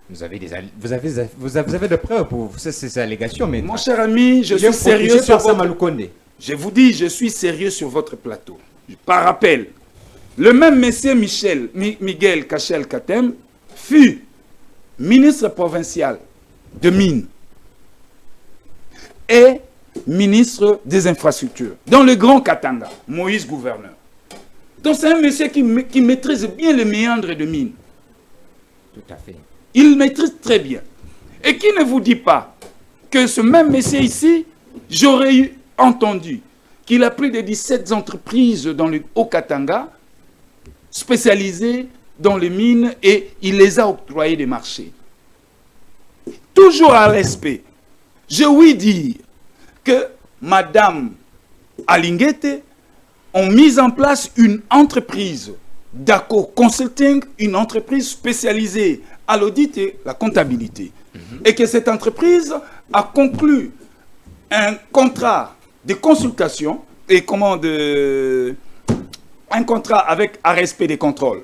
Vous avez des preuves pour ces allégations, mais Mon cher ami, je il est suis sérieux protégé sur par Sama votre... Lukonde. Je vous dis, je suis sérieux sur votre plateau. Par rappel, le même monsieur Miguel Kachal-Katem fut ministre provincial de Mines et ministre des Infrastructures dans le Grand Katanga, Moïse gouverneur. Donc c'est un monsieur qui maîtrise bien les méandres de Mines. Tout à fait. Il maîtrise très bien. Et qui ne vous dit pas que ce même monsieur ici, j'aurais entendu qu'il a pris des 17 entreprises dans le Haut-Katanga, spécialisées dans les mines, et il les a octroyées des marchés. Toujours à respect, je ouïs dire que Madame Alinguete ont mis en place une entreprise d'Aco Consulting, une entreprise spécialisée à l'audit et la comptabilité. Et que cette entreprise a conclu un contrat de consultation et un contrat avec un respect des contrôles.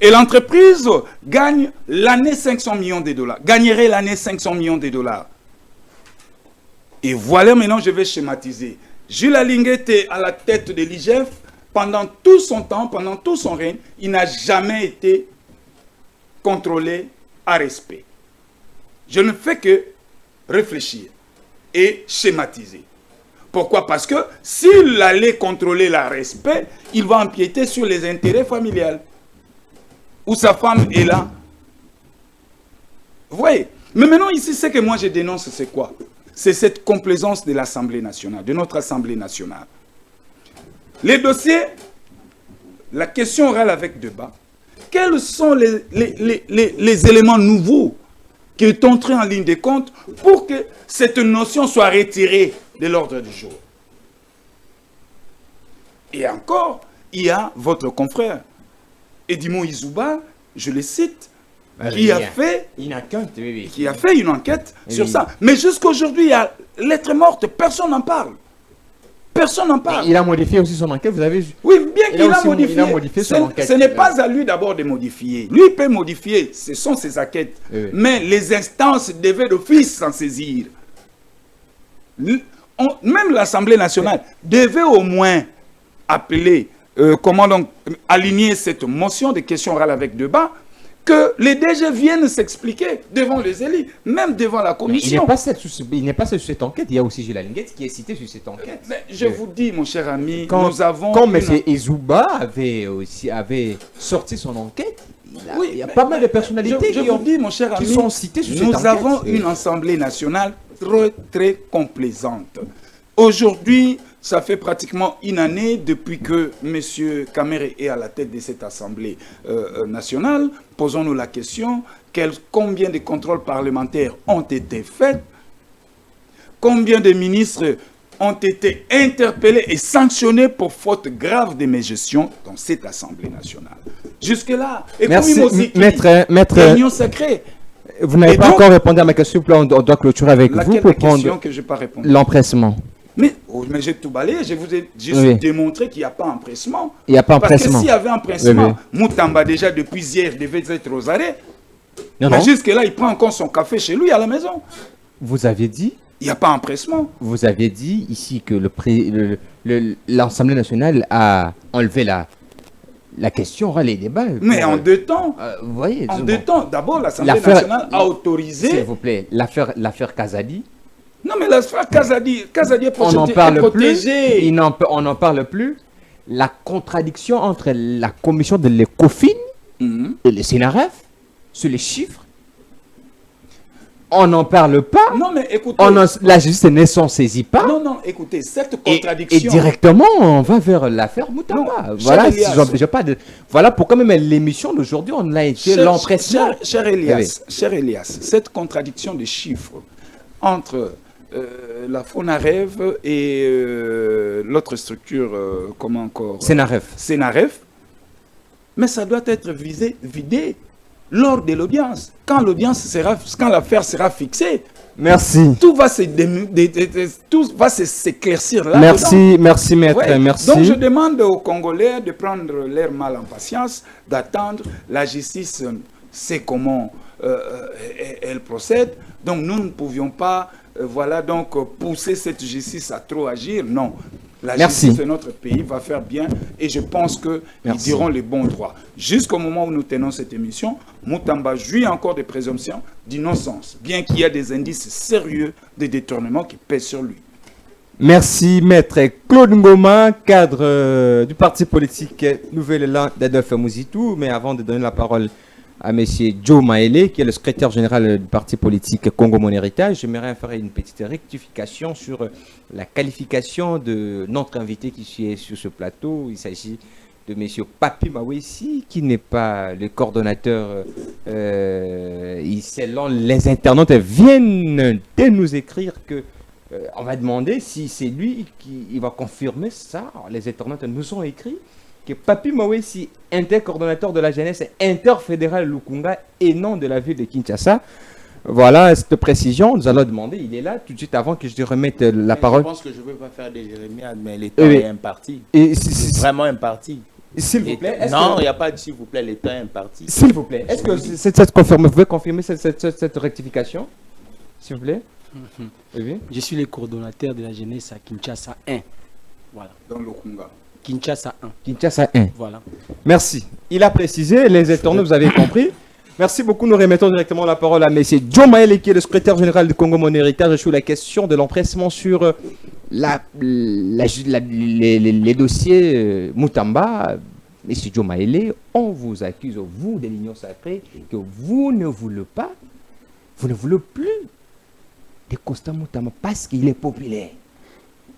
Et l'entreprise gagne l'année 500 millions de dollars. Gagnerait l'année 500 millions de dollars. Et voilà, maintenant je vais schématiser. Jules Alinguete à la tête de l'IGF, pendant tout son temps, pendant tout son règne, il n'a jamais été contrôlé à respect. Je ne fais que réfléchir et schématiser. Pourquoi? Parce que s'il allait contrôler le respect, il va empiéter sur les intérêts familiales. Où sa femme est là. Vous voyez? Mais maintenant, ici, ce que moi je dénonce, c'est quoi? C'est cette complaisance de l'Assemblée nationale, de notre Assemblée nationale. Les dossiers, la question orale avec débat, quels sont les éléments nouveaux qui est entré en ligne de compte pour que cette notion soit retirée de l'ordre du jour? Et encore, il y a votre confrère, Edimo Izouba, je le cite, qui a fait une enquête sur ça. Mais jusqu'aujourd'hui, il y a lettre morte, personne n'en parle. Personne n'en parle. Il a modifié aussi son enquête, vous avez vu? Oui, bien qu'il a modifié son enquête. Ce n'est pas à lui d'abord de modifier. Lui peut modifier, ce sont ses enquêtes. Oui. Mais les instances devaient d'office s'en saisir. Même l'Assemblée nationale devait au moins appeler, aligner cette motion de questions orales avec débat que les DG viennent s'expliquer devant les élus, même devant la commission. Il n'est pas seul sur cette enquête, il y a aussi Gilles Linguet qui est cité sur cette enquête. Mais je vous dis, mon cher ami, Quand une... M. Ezouba avait sorti son enquête, il y a pas mal de personnalités je vous dis, mon cher ami, sont citées sur cette enquête. Nous avons une Assemblée nationale très, très complaisante. Aujourd'hui, ça fait pratiquement une année depuis que M. Kamere est à la tête de cette Assemblée nationale. Posons-nous la question, combien de contrôles parlementaires ont été faits? Combien de ministres ont été interpellés et sanctionnés pour faute grave de mégestion dans cette Assemblée nationale? Jusque-là, et merci, maître réunion sacrée. Vous n'avez pas encore répondu à ma question, on doit clôturer avec vous pour prendre que je n'ai pas répondu. L'empressement. Mais j'ai tout balayé, je vous ai juste démontré qu'il n'y a pas d'empressement. Il n'y a pas d'empressement. Parce que s'il y avait empressement, Moutamba déjà depuis hier devait être aux arrêts. Mais jusque-là, il prend encore son café chez lui à la maison. Vous avez dit? Il n'y a pas d'empressement. Vous avez dit ici que l'Assemblée nationale a enlevé la question, les débats. Mais en deux temps. Vous voyez, en deux temps. D'abord, l'Assemblée nationale a autorisé... S'il vous plaît, l'affaire Kazadi. Non, mais l'affaire Kazadi est on n'en parle protégé. Plus. On n'en parle plus. La contradiction entre la commission de l'ECOFIN et le Sénaref sur les chiffres. On n'en parle pas. Non, mais écoutez. La justice ne s'en saisit pas. Non, écoutez, cette contradiction. Et directement, on va vers l'affaire Moutamba. Voilà pourquoi même l'émission d'aujourd'hui, on a été l'empressement. Cher Elias, cette contradiction de chiffres entre la FONAREV et l'autre structure, comment encore? Sénaref. Mais ça doit être vidé lors de l'audience. Quand l'affaire sera fixée. Merci. Tout va s'éclaircir là. Merci maître. Ouais. Merci. Donc je demande aux Congolais de prendre leur mal en patience, d'attendre. La justice sait comment elle procède. Donc nous ne pouvions pas pousser cette justice à trop agir. Non. La justice de notre pays va faire bien et je pense qu'ils diront les bons droits. Jusqu'au moment où nous tenons cette émission, Moutamba jouit encore des présomptions d'innocence, bien qu'il y ait des indices sérieux de détournement qui pèsent sur lui. Merci, maître Claude Ngoma, cadre du parti politique Nouvel Élan d'Adolphe Mouzitou. Mais avant de donner la parole à M. Joe Maele, qui est le secrétaire général du parti politique Congo Mon Héritage, j'aimerais faire une petite rectification sur la qualification de notre invité qui est sur ce plateau. Il s'agit de M. Papi Mawesi, qui n'est pas le coordonnateur. Selon les internautes, viennent de nous écrire que on va demander si c'est lui qui va confirmer ça. Alors, les internautes nous ont écrit que Papi Mawesi, intercoordonnateur de la jeunesse interfédérale Lukunga et non de la ville de Kinshasa. Voilà cette précision. Nous allons demander, il est là tout de suite avant que je te remette la parole. Je pense que je ne veux pas faire des jérémiades, mais l'État est imparti. C'est vraiment imparti. S'il vous plaît. Non, il n'y a pas de s'il vous plaît, l'État est imparti. S'il vous plaît. Est-ce que vous pouvez confirmer cette rectification? S'il vous plaît. Oui. Je suis le coordonnateur de la jeunesse à Kinshasa 1. Voilà. Dans le Conga. Kinshasa 1. Kinshasa 1. Voilà. Merci. Il a précisé, les étourneaux, vous avez compris. Merci beaucoup. Nous remettons directement la parole à M. Joe Maele, qui est le secrétaire général du Congo Mon Héritage, sur la question de l'empressement sur les dossiers Moutamba. M. Joe Maele, on vous accuse, vous de l'Union sacrée, que vous ne voulez plus de Constant Moutamba parce qu'il est populaire.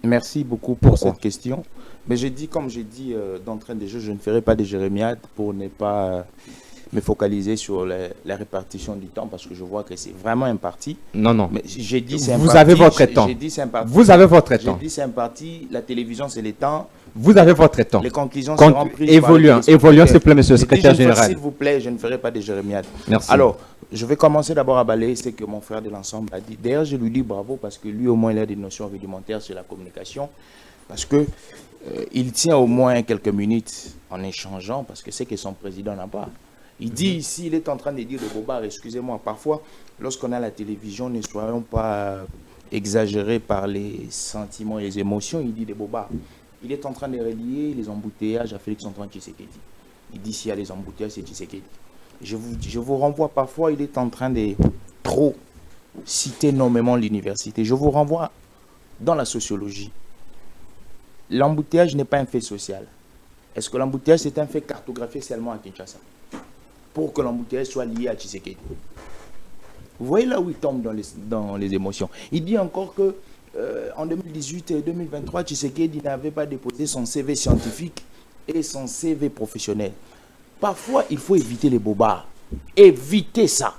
Merci beaucoup pour cette question. Mais comme j'ai dit d'entrée de jeu, je ne ferai pas de jérémiades pour ne pas me focaliser sur la répartition du temps parce que je vois que c'est vraiment imparti. Non. Mais j'ai dit c'est imparti. Vous avez votre temps. J'ai dit c'est imparti. Vous avez votre temps. J'ai dit c'est imparti. La télévision, c'est le temps. Vous avez votre temps. Les conclusions seront prises. Évoluant, s'il vous plaît, monsieur le secrétaire général. S'il vous plaît, je ne ferai pas de jérémiades. Merci. Alors, je vais commencer d'abord à balayer ce que mon frère de l'ensemble a dit. D'ailleurs, je lui dis bravo parce que lui, au moins, il a des notions rudimentaires sur la communication. Parce que il tient au moins quelques minutes en échangeant parce que c'est que son président n'a pas. Il dit ici, il est en train de dire des bobards. Excusez-moi, parfois, lorsqu'on a la télévision, ne soyons pas exagérés par les sentiments et les émotions. Il dit des bobards. Il est en train de relier les embouteillages à Félix Antoine Tshisekedi. Il dit s'il y a les embouteillages, c'est Tshisekedi. je vous renvoie parfois, il est en train de trop citer nommément l'université. Je vous renvoie dans la sociologie. L'embouteillage n'est pas un fait social. Est-ce que l'embouteillage c'est un fait cartographié seulement à Kinshasa pour que l'embouteillage soit lié à Tshisekedi? Vous voyez là où il tombe dans les émotions. Il dit encore que en 2018 et 2023, Tshisekedi n'avait pas déposé son CV scientifique et son CV professionnel. Parfois, il faut éviter les bobards. Évitez ça.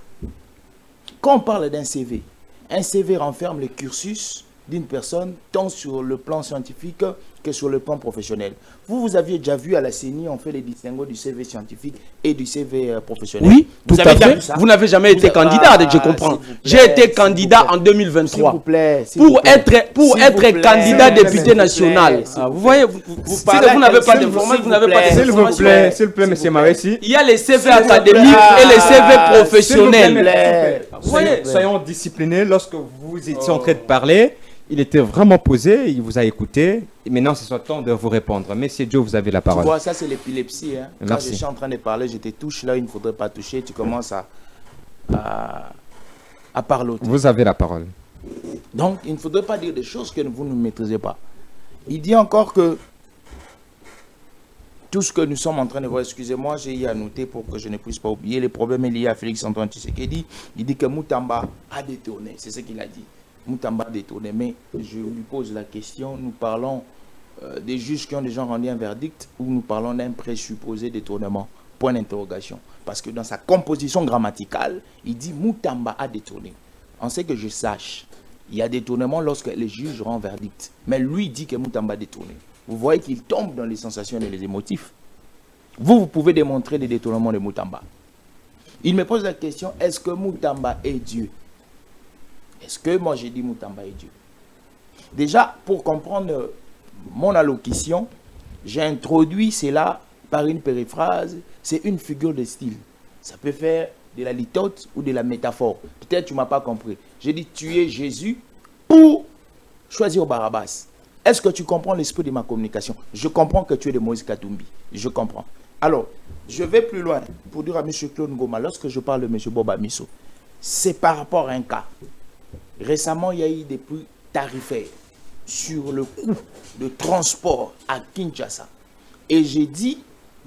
Quand on parle d'un CV, un CV renferme le cursus d'une personne tant sur le plan scientifique que sur le plan professionnel. Vous aviez déjà vu à la CENI, on fait les distinguos du CV scientifique et du CV professionnel. Oui, tout vous à fait. Vous n'avez jamais été candidat, je comprends. J'ai été candidat en 2023. S'il vous plaît. Pour être candidat député national. Vous voyez, vous n'avez pas d'informations, vous n'avez pas d'informations. S'il vous plaît, monsieur Maressi. Il y a les CV académiques et les CV professionnels. Vous voyez, soyons disciplinés. Lorsque vous étiez en train de parler, il était vraiment posé, il vous a écouté. Et maintenant, c'est son temps de vous répondre. Monsieur Joe, vous avez la parole. Tu vois, ça c'est l'épilepsie. Hein. Quand je suis en train de parler, je te touche là, il ne faudrait pas toucher. Tu commences à parler. Vous avez la parole. Donc, il ne faudrait pas dire des choses que vous ne maîtrisez pas. Il dit encore que tout ce que nous sommes en train de voir, excusez-moi, j'ai eu à noter pour que je ne puisse pas oublier, les problèmes liés à Félix-Antoine Tshisekedi. Il dit que Moutamba a détourné, c'est ce qu'il a dit. Moutamba a détourné, mais je lui pose la question, nous parlons des juges qui ont déjà rendu un verdict ou nous parlons d'un présupposé détournement? Point d'interrogation. Parce que dans sa composition grammaticale, il dit Moutamba a détourné. On sait que je sache, il y a détournement lorsque les juges rendent verdict. Mais lui dit que Moutamba a détourné. Vous voyez qu'il tombe dans les sensations et les émotifs. Vous pouvez démontrer des détournements de Moutamba. Il me pose la question, est-ce que Moutamba est Dieu? Est-ce que moi j'ai dit Moutamba est Dieu? Déjà, pour comprendre mon allocution, j'ai introduit cela par une périphrase. C'est une figure de style. Ça peut faire de la litote ou de la métaphore. Peut-être tu ne m'as pas compris. J'ai dit tuer Jésus pour choisir Barabbas. Est-ce que tu comprends l'esprit de ma communication? Je comprends que tu es de Moïse Katumbi. Je comprends. Alors, je vais plus loin pour dire à M. Claude Ngoma, lorsque je parle de M. Boba Misso, c'est par rapport à un cas. Récemment, il y a eu des prix tarifaires sur le coût de transport à Kinshasa. Et j'ai dit,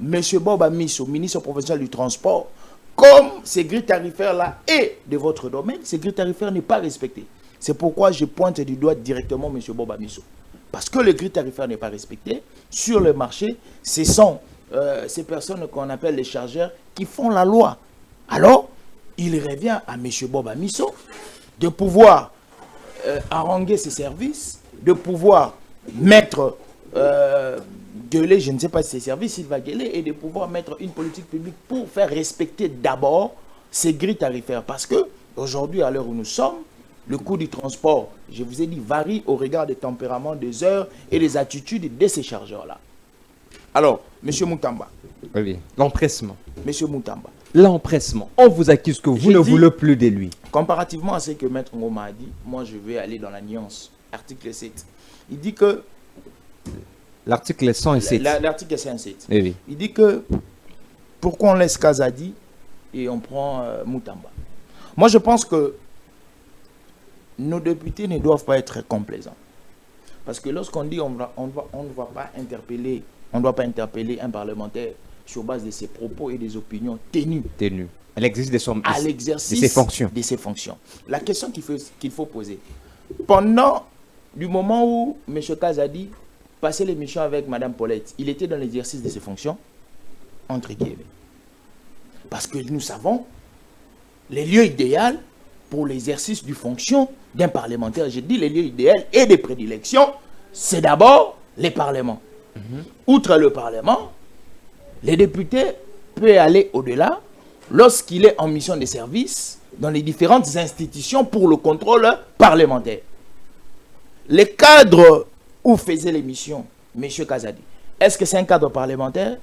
M. Boba Misso, ministre professionnel du transport, comme ces grilles tarifaires-là est de votre domaine, ces grilles tarifaires n'est pas respectées. C'est pourquoi je pointe du doigt directement M. Boba Misso. Parce que les grilles tarifaires n'est pas respectées, sur le marché, ce sont ces personnes qu'on appelle les chargeurs qui font la loi. Alors, il revient à M. Boba Misso de pouvoir haranguer ses services, de pouvoir mettre, gueuler, je ne sais pas si ses services, il va gueuler, et de pouvoir mettre une politique publique pour faire respecter d'abord ces grilles tarifaires. Parce que aujourd'hui, à l'heure où nous sommes, le coût du transport, je vous ai dit, varie au regard des tempéraments, des heures et des attitudes de ces chargeurs-là. Alors, M. Moutamba. Oui, l'empressement. M. Moutamba. L'empressement. On vous accuse que vous ne voulez plus de lui. Comparativement à ce que Maître Ngoma a dit, moi je vais aller dans la nuance. Article 7. Il dit que... L'article 107. L'article 107. Oui, oui. Il dit que... Pourquoi on laisse Kazadi et on prend Moutamba? Moi je pense que nos députés ne doivent pas être complaisants. Parce que lorsqu'on dit on ne va pas interpeller, on ne doit pas interpeller un parlementaire sur base de ses propos et des opinions tenues. À l'exercice de ses fonctions. La question qu'il faut poser. Pendant du moment où M. Kazadi passait l'émission avec Mme Paulette, il était dans l'exercice de ses fonctions, entre guillemets. Parce que nous savons les lieux idéaux pour l'exercice du fonction d'un parlementaire. J'ai dit les lieux idéaux et des prédilections, c'est d'abord les parlements. Outre le Parlement, les députés peuvent aller au-delà lorsqu'il est en mission de service dans les différentes institutions pour le contrôle parlementaire. Les cadres où faisait l'émission M. Kazadi, est-ce que c'est un cadre parlementaire?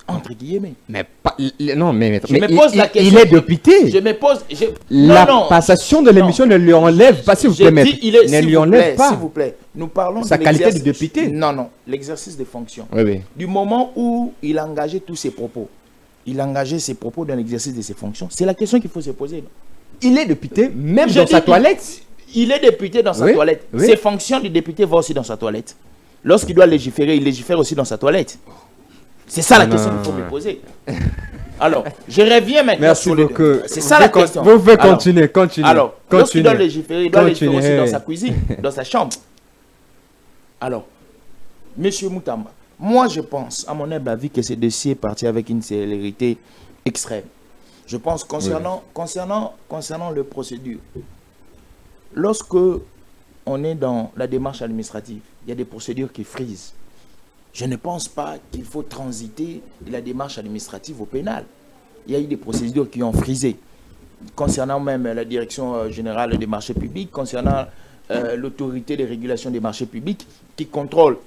Entre guillemets. Mais pas, non, mais je me pose la question. Il est député. Je me pose. La passation de l'émission ne lui enlève pas, s'il vous plaît, maître. Ne lui enlève pas. S'il vous plaît, nous parlons de sa qualité de député. Non, l'exercice des fonctions. Oui, oui. Du moment où il a engagé tous ses propos, il a engagé ses propos dans l'exercice de ses fonctions? C'est la question qu'il faut se poser. Non? Il est député, même Je dans dis sa qu'il- toilette. Il est député dans sa Oui, toilette. oui. Ses fonctions de député vont aussi dans sa toilette. Lorsqu'il doit légiférer, il légifère aussi dans sa toilette. C'est ça la Non, question non, qu'il faut ouais. me poser. Alors, je reviens maintenant Merci sur le... beaucoup. C'est ça la question. Vous pouvez Alors, continuer, continuer. Alors, lorsqu'il doit continuer. légiférer, il doit légiférer aussi Continuez. dans sa cuisine, dans sa chambre. Alors, Monsieur Moutamba, moi je pense, à mon humble avis, que ce dossier est parti avec une célérité extrême. Je pense concernant le procédure. Lorsque on est dans la démarche administrative, il y a des procédures qui frisent. Je ne pense pas qu'il faut transiter de la démarche administrative au pénal. Il y a eu des procédures qui ont frisé. Concernant même la direction générale des marchés publics, concernant l'autorité de régulation des marchés publics qui contrôle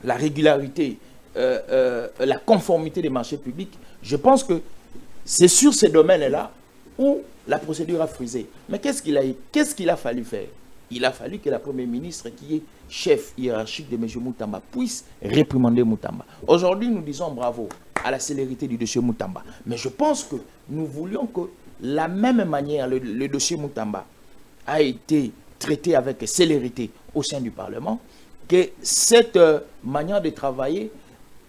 la régularité, la conformité des marchés publics, je pense que c'est sur ces domaines-là où la procédure a frisé. Mais qu'est-ce qu'il a fallu faire? Il a fallu que la Première ministre, qui est chef hiérarchique de M. Moutamba, puisse réprimander Moutamba. Aujourd'hui, nous disons bravo à la célérité du dossier Moutamba. Mais je pense que nous voulions que la même manière, le dossier Moutamba a été traité avec célérité au sein du Parlement, que cette manière de travailler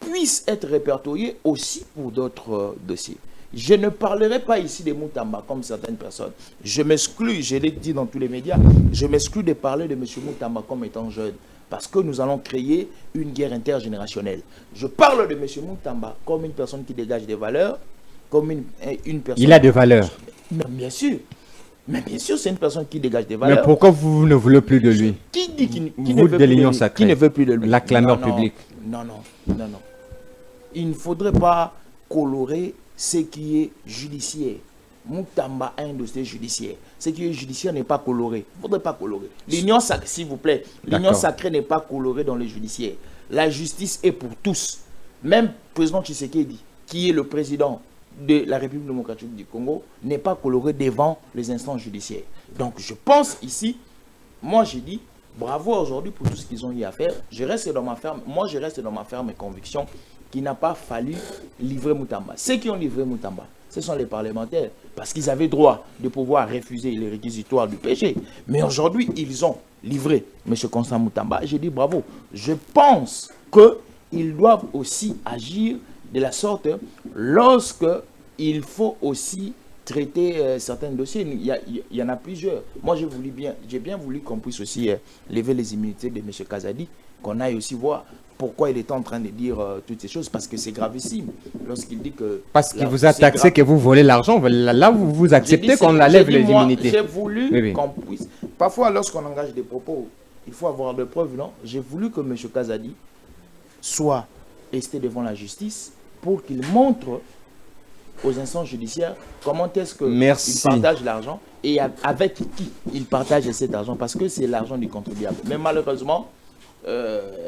puisse être répertoriée aussi pour d'autres dossiers. Je ne parlerai pas ici de Moutamba comme certaines personnes. Je m'exclus, je l'ai dit dans tous les médias, je m'exclus de parler de M. Moutamba comme étant jeune. Parce que nous allons créer une guerre intergénérationnelle. Je parle de M. Moutamba comme une personne qui dégage des valeurs, comme une personne... Il a des valeurs. Mais bien sûr, c'est une personne qui dégage des valeurs. Mais pourquoi vous ne voulez plus de lui? Qui dit qu'il Vous ne veut de plus l'Union de lui? sacrée. Qui ne veut plus de lui? La clameur Non, non, publique. Non. Il ne faudrait pas colorer ce qui est judiciaire. Moutamba a un dossier judiciaire. Ce qui est judiciaire n'est pas coloré. Il ne faudrait pas colorer. L'Union sacrée, s'il vous plaît, l'Union sacrée n'est pas colorée dans le judiciaire. La justice est pour tous. Même le président Tshisekedi, qui est le président de la République démocratique du Congo, n'est pas coloré devant les instances judiciaires. Donc je pense ici, moi j'ai dit, bravo aujourd'hui pour tout ce qu'ils ont eu à faire. Je reste dans ma ferme et conviction qu'il n'a pas fallu livrer Moutamba. Ceux qui ont livré Moutamba, ce sont les parlementaires, parce qu'ils avaient droit de pouvoir refuser les réquisitoires du péché. Mais aujourd'hui, ils ont livré M. Constant Moutamba. J'ai dit bravo. Je pense qu'ils doivent aussi agir de la sorte lorsque il faut aussi traiter certains dossiers. Il y en a plusieurs. Moi, j'ai bien voulu qu'on puisse aussi lever les immunités de M. Kazadi, qu'on aille aussi voir pourquoi il est en train de dire toutes ces choses, parce que c'est gravissime. Lorsqu'il dit que... Parce qu'il vous a taxé que vous volez l'argent, là vous acceptez qu'on lève les immunités. J'ai voulu Oui. qu'on puisse... Parfois, lorsqu'on engage des propos, il faut avoir des preuves, non? J'ai voulu que M. Kazadi soit resté devant la justice pour qu'il montre aux instances judiciaires comment est-ce qu'il partage l'argent et avec qui il partage cet argent, parce que c'est l'argent du contribuable. Mais malheureusement,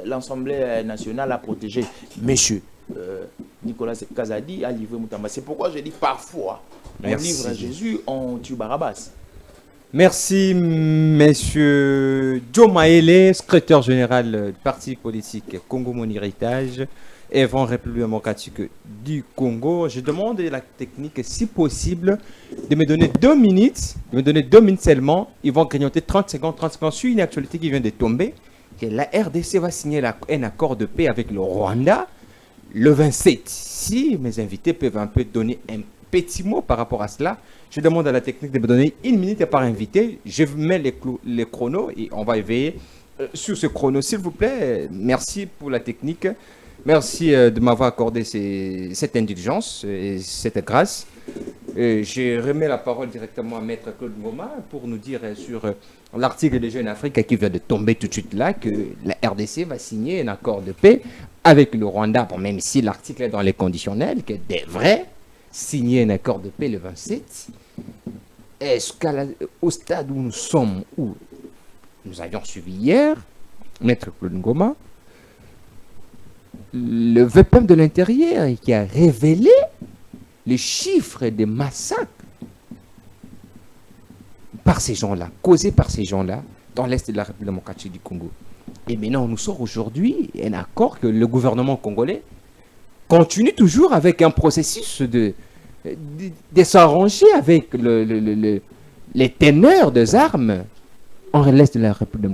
l'Assemblée nationale a protégé monsieur Nicolas Kazadi, a livré Moutamba. C'est pourquoi je dis parfois, on livre Jésus, on tue Barabbas. Merci, monsieur Joe Maele, secrétaire général du parti politique Congo Mon Héritage, Évent République démocratique du Congo. Je demande à la technique, si possible, de me donner 2 minutes, seulement. Ils vont grignoter 30 secondes sur une actualité qui vient de tomber. Que la RDC va signer un accord de paix avec le Rwanda le 27. Si mes invités peuvent un peu donner un petit mot par rapport à cela, je demande à la technique de me donner 1 minute par invité. Je mets les chronos et on va éveiller sur ce chrono. S'il vous plaît, merci pour la technique. Merci de m'avoir accordé cette indulgence et cette grâce. Je remets la parole directement à Maître Claude Ngoma pour nous dire sur l'article de Jeune Afrique qui vient de tomber tout de suite là, que la RDC va signer un accord de paix avec le Rwanda, bon, même si l'article est dans les conditionnels, qu'elle devrait signer un accord de paix le 27. Est-ce qu'au stade où nous sommes, où nous avions suivi hier, Maître Claude Ngoma, le VPM de l'Intérieur qui a révélé les chiffres des massacres par ces gens-là, causés par ces gens-là, dans l'Est de la République démocratique du Congo. Et maintenant, on nous sort aujourd'hui un accord que le gouvernement congolais continue toujours avec un processus de s'arranger avec les teneurs des armes en l'est de la République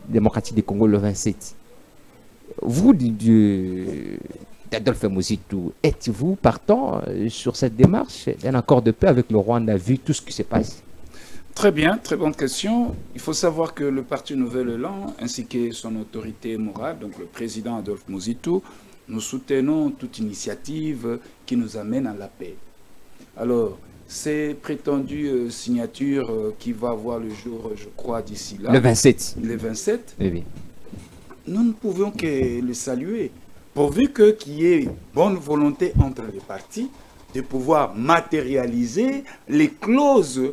démocratique du Congo le 27. Vous, d'Adolphe Muzitu, êtes-vous partant sur cette démarche d'un accord de paix avec le Rwanda, vu tout ce qui se passe? Très bien, très bonne question. Il faut savoir que le Parti Nouvel Élan, ainsi que son autorité morale, donc le président Adolphe Muzitu, nous soutenons toute initiative qui nous amène à la paix. Alors, ces prétendues signatures qui vont avoir le jour, je crois, d'ici là. Le 27. Le 27. Oui. Nous ne pouvons que le saluer, pourvu qu'il y ait bonne volonté entre les partis de pouvoir matérialiser les clauses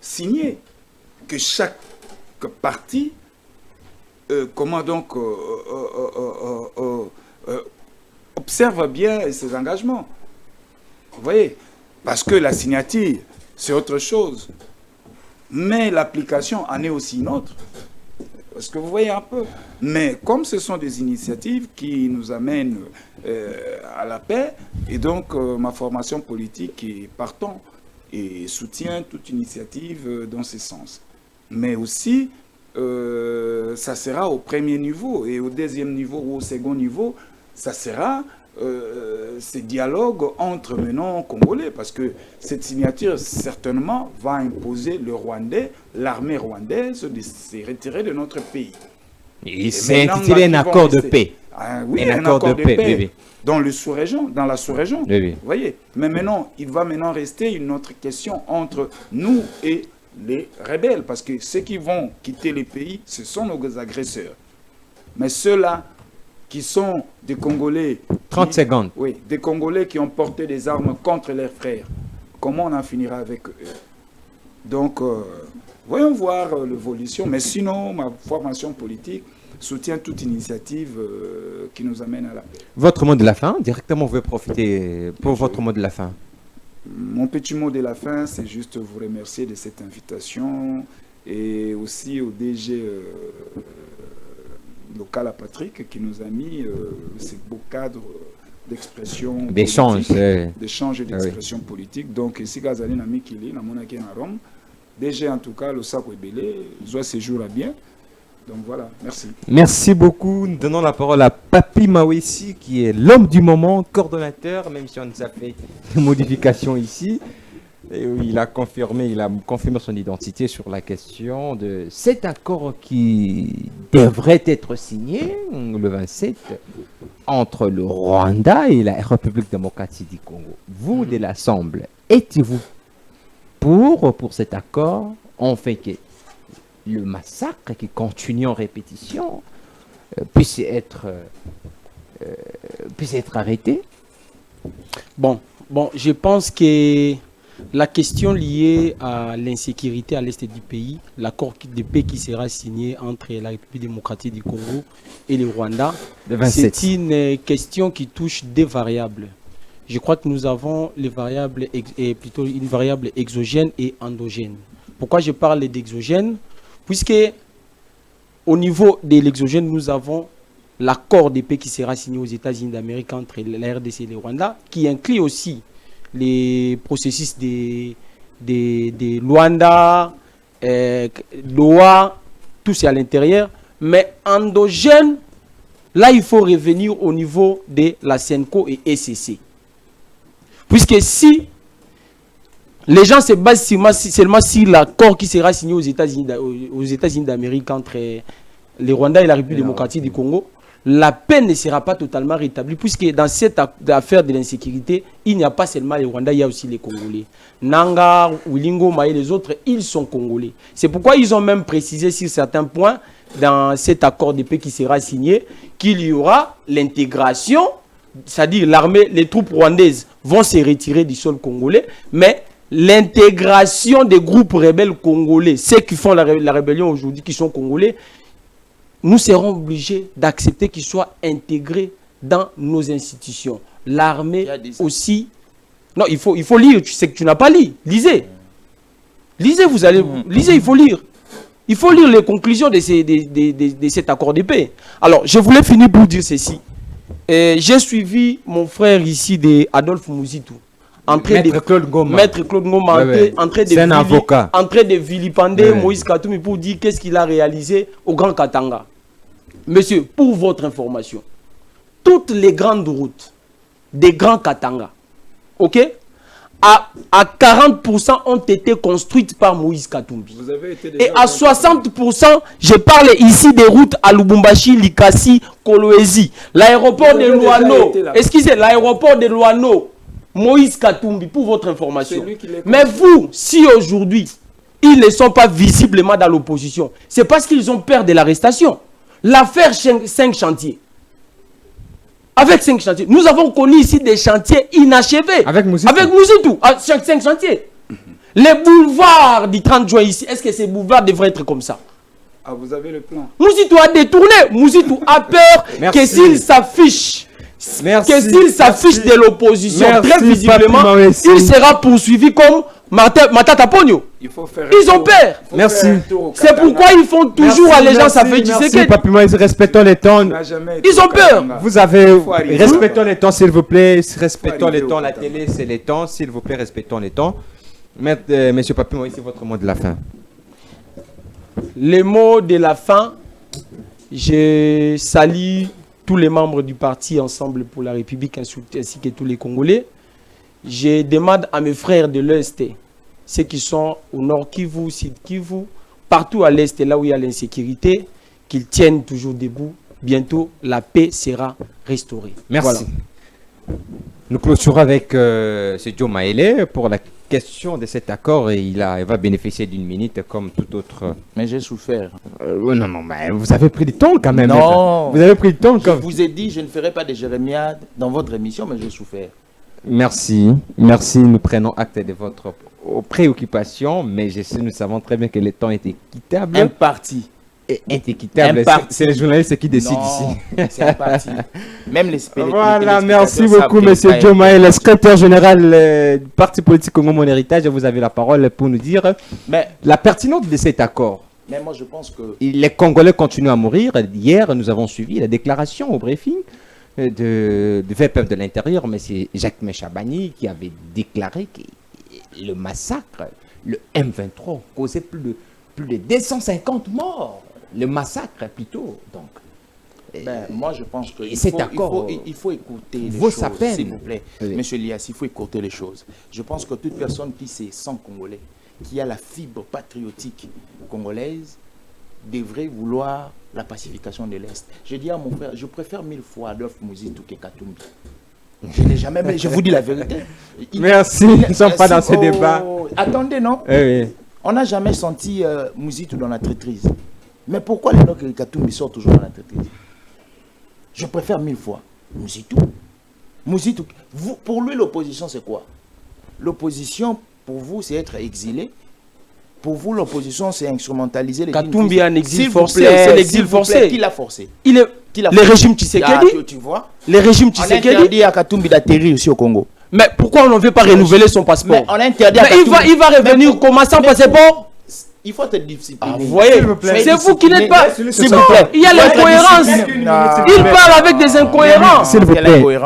signées, que chaque parti observe bien ses engagements. Vous voyez, parce que la signature, c'est autre chose, mais l'application en est aussi une autre. Parce que vous voyez un peu. Mais comme ce sont des initiatives qui nous amènent à la paix, et donc ma formation politique est partant et soutient toute initiative dans ce sens. Mais aussi, ça sera au premier niveau, et au deuxième niveau ou au second niveau, ça sera ces dialogues entre maintenant Congolais, parce que cette signature certainement va imposer le Rwandais, l'armée rwandaise, de se retirer de notre pays. Et c'est intitulé un accord de paix. Oui, un accord de paix. Oui. Dans la sous-région. Oui. Vous voyez. Mais maintenant, il va rester une autre question entre nous et les rebelles, parce que ceux qui vont quitter le pays, ce sont nos agresseurs. Mais ceux-là qui sont des Congolais... 30 secondes. Oui, des Congolais qui ont porté des armes contre leurs frères. Comment on en finira avec eux? Donc, voyons voir l'évolution. Mais sinon, ma formation politique soutient toute initiative qui nous amène à la paix. Votre mot de la fin, directement, vous pouvez profiter pour votre mot de la fin. Mon petit mot de la fin, c'est juste vous remercier de cette invitation et aussi au DG local à Patrick qui nous a mis ces beaux cadres d'expression d'échange et d'expression politique. Donc, ici, Gazali n'a mis qu'il est, n'a monnaie à Rome. DG, en tout cas, le sac est belé, soit séjour à bien. Donc voilà, merci. Merci beaucoup. Nous donnons la parole à Papi Mawesi, qui est l'homme du moment, coordonnateur, même si on nous a fait des modifications ici. Et il a confirmé son identité sur la question de cet accord qui devrait être signé le 27 entre le Rwanda et la République démocratique du Congo. Vous, de l'Assemblée, êtes-vous pour cet accord, en fait que le massacre qui continue en répétition puisse être arrêté? Bon, je pense que la question liée à l'insécurité à l'est du pays, l'accord de paix qui sera signé entre la République démocratique du Congo et le Rwanda, c'est une question qui touche des variables. Je crois que nous avons les variables, plutôt une variable exogène et endogène. Pourquoi je parle d'exogène? Puisque au niveau de l'exogène, nous avons l'accord de paix qui sera signé aux États-Unis d'Amérique entre la RDC et le Rwanda, qui inclut aussi les processus de Luanda, l'OA, tout c'est à l'intérieur. Mais endogène, là, il faut revenir au niveau de la CENCO et ECC. Puisque si les gens se basent seulement sur l'accord qui sera signé aux États-Unis d'Amérique entre le Rwanda et la République démocratique du Congo, la paix ne sera pas totalement rétablie, puisque dans cette affaire de l'insécurité, il n'y a pas seulement les Rwandais, il y a aussi les Congolais. Nanga, Wilingo, Maé, les autres, ils sont Congolais. C'est pourquoi ils ont même précisé sur certains points, dans cet accord de paix qui sera signé, qu'il y aura l'intégration, c'est-à-dire l'armée, les troupes rwandaises vont se retirer du sol congolais, mais l'intégration des groupes rebelles congolais, ceux qui font la rébellion aujourd'hui, qui sont congolais, nous serons obligés d'accepter qu'ils soient intégrés dans nos institutions. L'armée aussi... Non, il faut lire. Tu sais que tu n'as pas lu. Lisez. Lisez, vous allez... Lisez, il faut lire. Il faut lire les conclusions de cet accord de paix. Alors, je voulais finir pour dire ceci. J'ai suivi mon frère ici, Adolphe Mouzitou. Maître Claude Ngoma. Maître Claude Ngoma, en train de vilipender Moïse Katumbi pour dire qu'est-ce qu'il a réalisé au Grand Katanga. Monsieur, pour votre information, toutes les grandes routes des Grands Katanga, ok, à 40% ont été construites par Moïse Katumbi. Et à 60%, je parle ici des routes à Lubumbashi, Likasi, Kolwezi, l'aéroport de Luano, excusez, l'aéroport de Luano, Moïse Katumbi, pour votre information. Mais vous, si aujourd'hui, ils ne sont pas visiblement dans l'opposition, c'est parce qu'ils ont peur de l'arrestation. L'affaire 5 chantiers. Avec 5 chantiers. Nous avons connu ici des chantiers inachevés. Avec Mouzitou. 5 chantiers. Les boulevards du 30 juin ici, est-ce que ces boulevards devraient être comme ça? Ah, vous avez le plan. Mouzitou a détourné. Mouzitou a peur que s'il s'affiche... Que s'il s'affiche de l'opposition très visiblement, il sera poursuivi comme Matata Pogno. Ils ont peur. Merci. C'est pourquoi ils font toujours allégeance à Félix Tshisekedi. Respectons les temps. Ils ont peur. Vous avez... Respectons les temps, s'il vous plaît. Respectons les temps. La télé, c'est les temps. S'il vous plaît, respectons les temps. Monsieur Papi Moïse, c'est votre mot de la fin. Les mots de la fin, je salue tous les membres du parti Ensemble pour la République ainsi que tous les Congolais. Je demande à mes frères de l'Est, ceux qui sont au nord Kivu, Sud Kivu, partout à l'Est, là où il y a l'insécurité, qu'ils tiennent toujours debout. Bientôt, la paix sera restaurée. Merci. Voilà. Nous clôturons avec Joe Maele pour la question de cet accord et il va bénéficier d'une minute comme tout autre. Mais j'ai souffert. Non, mais vous avez pris du temps quand même. Non. Vous avez pris du temps quand Je vous ai dit, je ne ferai pas de jérémiade dans votre émission, mais j'ai souffert. Merci. Merci. Nous prenons acte de votre préoccupation, mais nous savons très bien que le temps est équitable. Un parti. Est équitable. C'est les journalistes qui décident ici. C'est un parti. Même les Voilà, merci beaucoup, monsieur Joe Maele, le secrétaire général du Parti politique Congo Mon Héritage. Vous avez la parole pour nous dire la pertinence de cet accord. Mais moi, je pense que les Congolais continuent à mourir. Hier, nous avons suivi la déclaration au briefing du VPF de l'Intérieur, M. Jacques Méchabani, qui avait déclaré que le massacre, le M23, causait plus de 250 morts. Le massacre, plutôt. Donc, moi, je pense qu'il faut écouter les vaut choses, sa peine. s'il vous plaît. Oui. Monsieur Lias, il faut écouter les choses. Je pense que toute personne qui se sent congolais, qui a la fibre patriotique congolaise, devrait vouloir la pacification de l'Est. Je dis à mon frère, je préfère 1000 fois Adolphe Mouzitou que Katumbi. Je n'ai jamais, mais je vous dis la vérité. Merci, nous ne sommes pas dans ce débat. Attendez, non? Oui. On n'a jamais senti Mouzitou dans la traîtrise. Mais pourquoi les gens que Katumbi sort toujours dans la traîtrise? Je préfère 1000 fois Mouzitou. Mouzitou, pour lui, l'opposition, c'est quoi? L'opposition, pour vous, c'est être exilé. Pour vous, l'opposition, c'est instrumentaliser les... Katumbi a un exil forcé. C'est l'exil forcé. Qui l'a forcé? Le régime Tshisekedi. Tu vois? Le régime Tshisekedi. On a interdit à Katumbi d'atterrir aussi au Congo. Mais pourquoi on ne veut pas renouveler son passeport? Mais on a interdit à Katumbi. Il va revenir comment sans passeport? Il faut être discipliné. Vous voyez, c'est vous qui n'êtes pas. S'il vous plaît. Il y a l'incohérence. Il parle avec des incohérences. S'il vous plaît. Oui,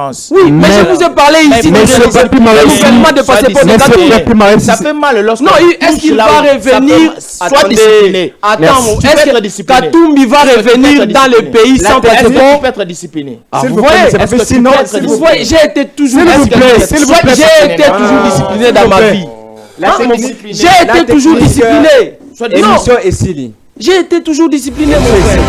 mais je vous ai parlé ici de renouvellement de passeport de Katumbi. Ça fait mal lorsque... Non, est-ce qu'il va revenir? Sois discipliné. Attends, est-ce que Katumbi va revenir dans le pays sans passeport? Il peut être discipliné. Vous voyez, sinon, j'ai été toujours discipliné dans ma vie. J'ai été toujours discipliné. Émission et Sili. J'ai été toujours discipliné, mon frère.